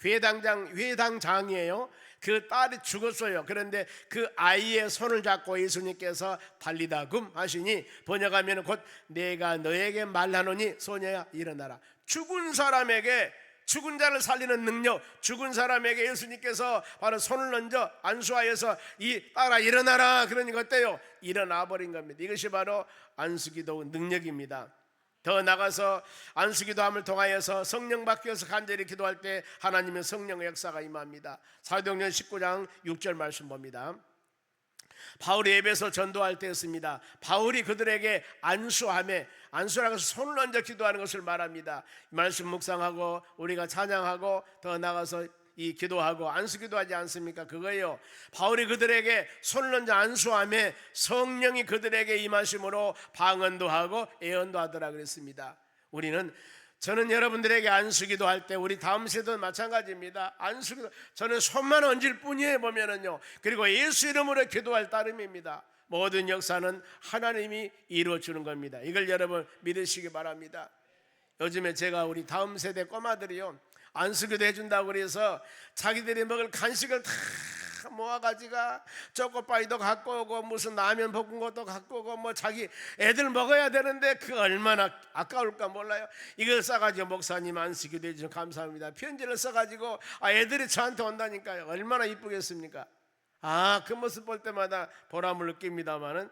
회당장이에요. 그 딸이 죽었어요. 그런데 그 아이의 손을 잡고 예수님께서 달리다금 하시니, 번역하면 곧 내가 너에게 말하노니 소녀야 일어나라. 죽은 사람에게, 죽은 자를 살리는 능력, 죽은 사람에게 예수님께서 바로 손을 얹어 안수하여서 이 딸아 일어나라. 그러니까 어때요? 일어나 버린 겁니다. 이것이 바로 안수기도 능력입니다. 더 나가서 안수기도함을 통하여서 성령 받겨서 간절히 기도할 때 하나님의 성령의 역사가 임합니다. 사도행전 19장 6절 말씀 봅니다. 바울이 에베소 전도할 때였습니다. 바울이 그들에게 안수라고 해서 손을 얹어 기도하는 것을 말합니다. 말씀 묵상하고 우리가 찬양하고 더 나가서 이 기도하고 안수기도하지 않습니까? 그거예요. 바울이 그들에게 손을 얹어 안수하며 성령이 그들에게 임하심으로 방언도 하고 예언도 하더라 그랬습니다. 저는 여러분들에게 안수기도 할 때, 우리 다음 세대도 마찬가지입니다. 안수기도, 저는 손만 얹을 뿐이에요 보면은요. 그리고 예수 이름으로 기도할 따름입니다. 모든 역사는 하나님이 이루어 주는 겁니다. 이걸 여러분 믿으시기 바랍니다. 요즘에 제가 우리 다음 세대 꼬마들이요, 안수기도 해준다고 그래서 자기들이 먹을 간식을 다 모아가지고 초코파이도 갖고 오고 무슨 라면 볶은 것도 갖고 오고 뭐 자기 애들 먹어야 되는데 그 얼마나 아까울까 몰라요. 이걸 써가지고 목사님 안수기도 해주셔서 감사합니다. 편지를 써가지고 애들이 저한테 온다니까요. 얼마나 이쁘겠습니까? 그 모습 볼 때마다 보람을 느낍니다만은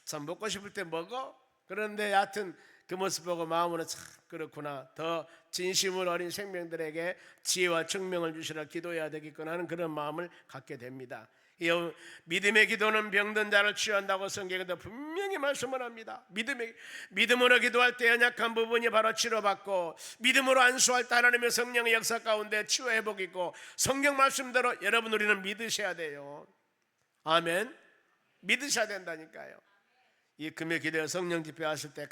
참 먹고 싶을 때 먹어. 그런데 여하튼 그 모습 보고 마음으로 참 그렇구나, 더 진심으로 어린 생명들에게 지혜와 증명을 주시라 기도해야 되겠구나 하는 그런 마음을 갖게 됩니다. 이 믿음의 기도는 병든 자를 치유한다고 성경에도 분명히 말씀을 합니다. 믿음으로 기도할 때 연약한 부분이 바로 치료받고, 믿음으로 안수할 때 하나님의 성령의 역사 가운데 치유 회복이 있고, 성경 말씀대로 여러분 우리는 믿으셔야 돼요. 아멘. 믿으셔야 된다니까요. 이 금요 기도에 성령 집회 하실 때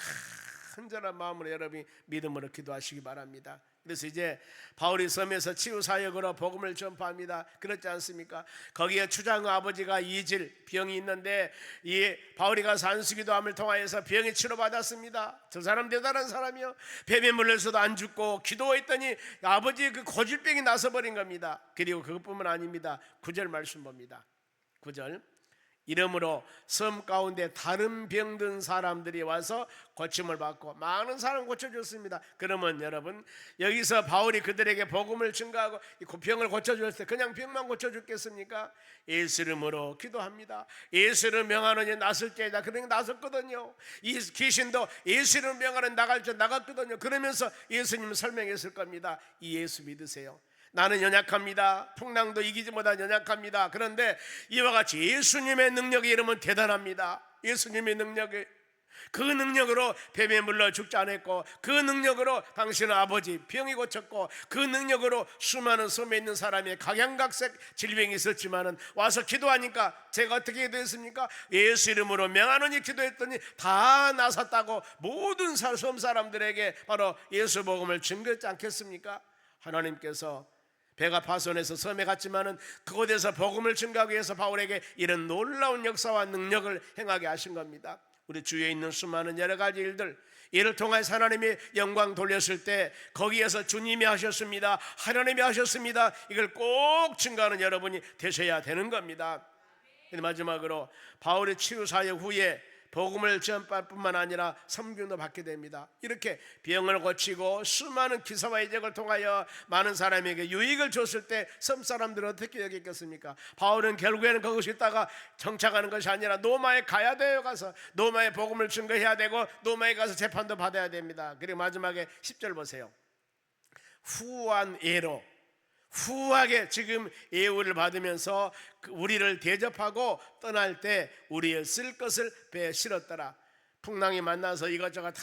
간절한 마음으로 여러분이 믿음으로 기도하시기 바랍니다. 그래서 이제 바울이 섬에서 치유 사역으로 복음을 전파합니다. 그렇지 않습니까? 거기에 추장 아버지가 이질 병이 있는데, 이 바울이 가서 안수기도함을 통하여서 병이 치료받았습니다. 저 사람 대단한 사람이요, 뱀에 물려서도 안 죽고 기도했더니 아버지의 그 고질병이 나서버린 겁니다. 그리고 그것뿐만 아닙니다. 9절 말씀 봅니다. 9절, 이러므로 섬 가운데 다른 병든 사람들이 와서 고침을 받고 많은 사람 고쳐줬습니다. 그러면 여러분, 여기서 바울이 그들에게 복음을 증거하고 그 병을 고쳐줄 때 그냥 병만 고쳐줬겠습니까? 예수 이름으로 기도합니다. 예수 이름 명하노니 나설지이다. 그러니까 나섰거든요. 이 귀신도 예수 이름 명하노니 나갈 줄 나갔거든요. 그러면서 예수님 설명했을 겁니다. 이 예수 믿으세요. 나는 연약합니다. 풍랑도 이기지 못한 연약합니다. 그런데 이와 같이 예수님의 능력의 이름은 대단합니다. 예수님의 능력이, 그 능력으로 뱀에 물려 죽지 않았고, 그 능력으로 당신의 아버지 병이 고쳤고, 그 능력으로 수많은 섬에 있는 사람의 각양각색 질병이 있었지만은 와서 기도하니까 제가 어떻게 기도했습니까? 예수 이름으로 명하노니 기도했더니 다 나섰다고 모든 섬 사람들에게 바로 예수 복음을 증거했지 않겠습니까? 하나님께서 배가 파손해서 섬에 갔지만은 그곳에서 복음을 증거하기 위해서 바울에게 이런 놀라운 역사와 능력을 행하게 하신 겁니다. 우리 주위에 있는 수많은 여러 가지 일들, 이를 통해서 하나님이 영광 돌렸을 때 거기에서 주님이 하셨습니다, 하나님이 하셨습니다, 이걸 꼭 증거하는 여러분이 되셔야 되는 겁니다. 마지막으로 바울의 치유 사역 후에 복음을 전파뿐만 아니라 섬김도 받게 됩니다. 이렇게 병을 고치고 수많은 기사와 이적을 통하여 많은 사람에게 유익을 줬을 때 섬 사람들은 어떻게 여겼겠습니까? 바울은 결국에는 그것이 있다가 정착하는 것이 아니라 로마에 가야 돼요. 가서 로마에 복음을 증거해야 되고 로마에 가서 재판도 받아야 됩니다. 그리고 마지막에 10절 보세요. 후한 예로, 후하게 지금 예우를 받으면서 우리를 대접하고 떠날 때 우리의 쓸 것을 배에 실었더라. 풍랑이 만나서 이것저것 다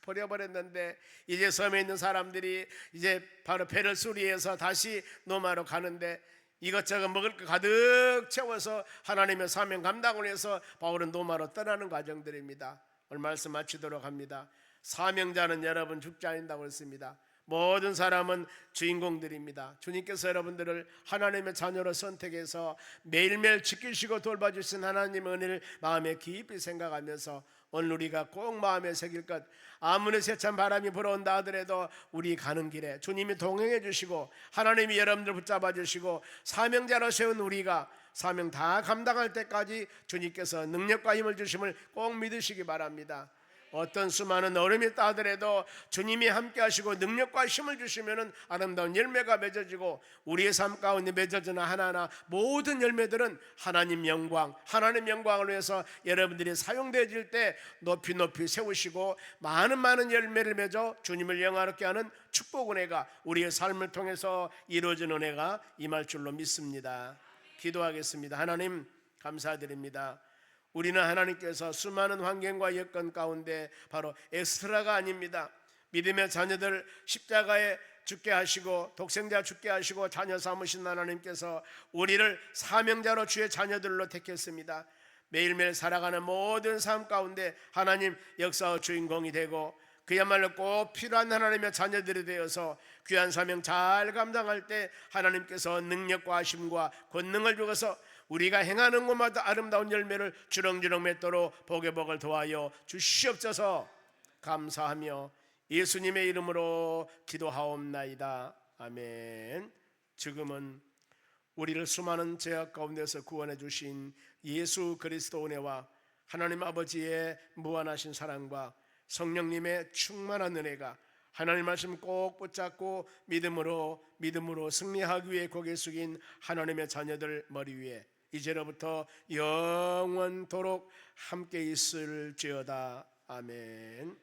버려버렸는데 이제 섬에 있는 사람들이 이제 바로 배를 수리해서 다시 로마로 가는데 이것저것 먹을 거 가득 채워서 하나님의 사명 감당을 해서 바울은 로마로 떠나는 과정들입니다. 오늘 말씀 마치도록 합니다. 사명자는 여러분 죽지 않는다고 했습니다. 모든 사람은 주인공들입니다. 주님께서 여러분들을 하나님의 자녀로 선택해서 매일매일 지키시고 돌봐주신 하나님의 은혜를 마음에 깊이 생각하면서 오늘 우리가 꼭 마음에 새길 것, 아무리 세찬 바람이 불어온다 하더라도 우리 가는 길에 주님이 동행해 주시고 하나님이 여러분들 붙잡아 주시고 사명자로 세운 우리가 사명 다 감당할 때까지 주님께서 능력과 힘을 주심을 꼭 믿으시기 바랍니다. 어떤 수많은 얼음이 있다 하더라도 주님이 함께 하시고 능력과 힘을 주시면 아름다운 열매가 맺어지고 우리의 삶 가운데 맺어지는 하나하나 모든 열매들은 하나님 영광, 하나님 영광을 위해서 여러분들이 사용되어질 때 높이 높이 세우시고 많은 열매를 맺어 주님을 영화롭게 하는 축복 은혜가 우리의 삶을 통해서 이루어지는 은혜가 임할 줄로 믿습니다. 기도하겠습니다. 하나님 감사드립니다. 우리는 하나님께서 수많은 환경과 여건 가운데 바로 엑스트라가 아닙니다. 믿음의 자녀들 십자가에 죽게 하시고 독생자 죽게 하시고 자녀 삼으신 하나님께서 우리를 사명자로 주의 자녀들로 택했습니다. 매일매일 살아가는 모든 삶 가운데 하나님 역사의 주인공이 되고 그야말로 꼭 필요한 하나님의 자녀들이 되어서 귀한 사명 잘 감당할 때 하나님께서 능력과 하심과 권능을 주어서 우리가 행하는 곳마다 아름다운 열매를 주렁주렁 맺도록 복의 복을 도하여 주시옵소서. 감사하며 예수님의 이름으로 기도하옵나이다. 아멘. 지금은 우리를 수많은 죄악 가운데서 구원해 주신 예수 그리스도 은혜와 하나님 아버지의 무한하신 사랑과 성령님의 충만한 은혜가 하나님 말씀 꼭 붙잡고 믿음으로 승리하기 위해 고개 숙인 하나님의 자녀들 머리 위에 이제로부터 영원토록 함께 있을지어다. 아멘.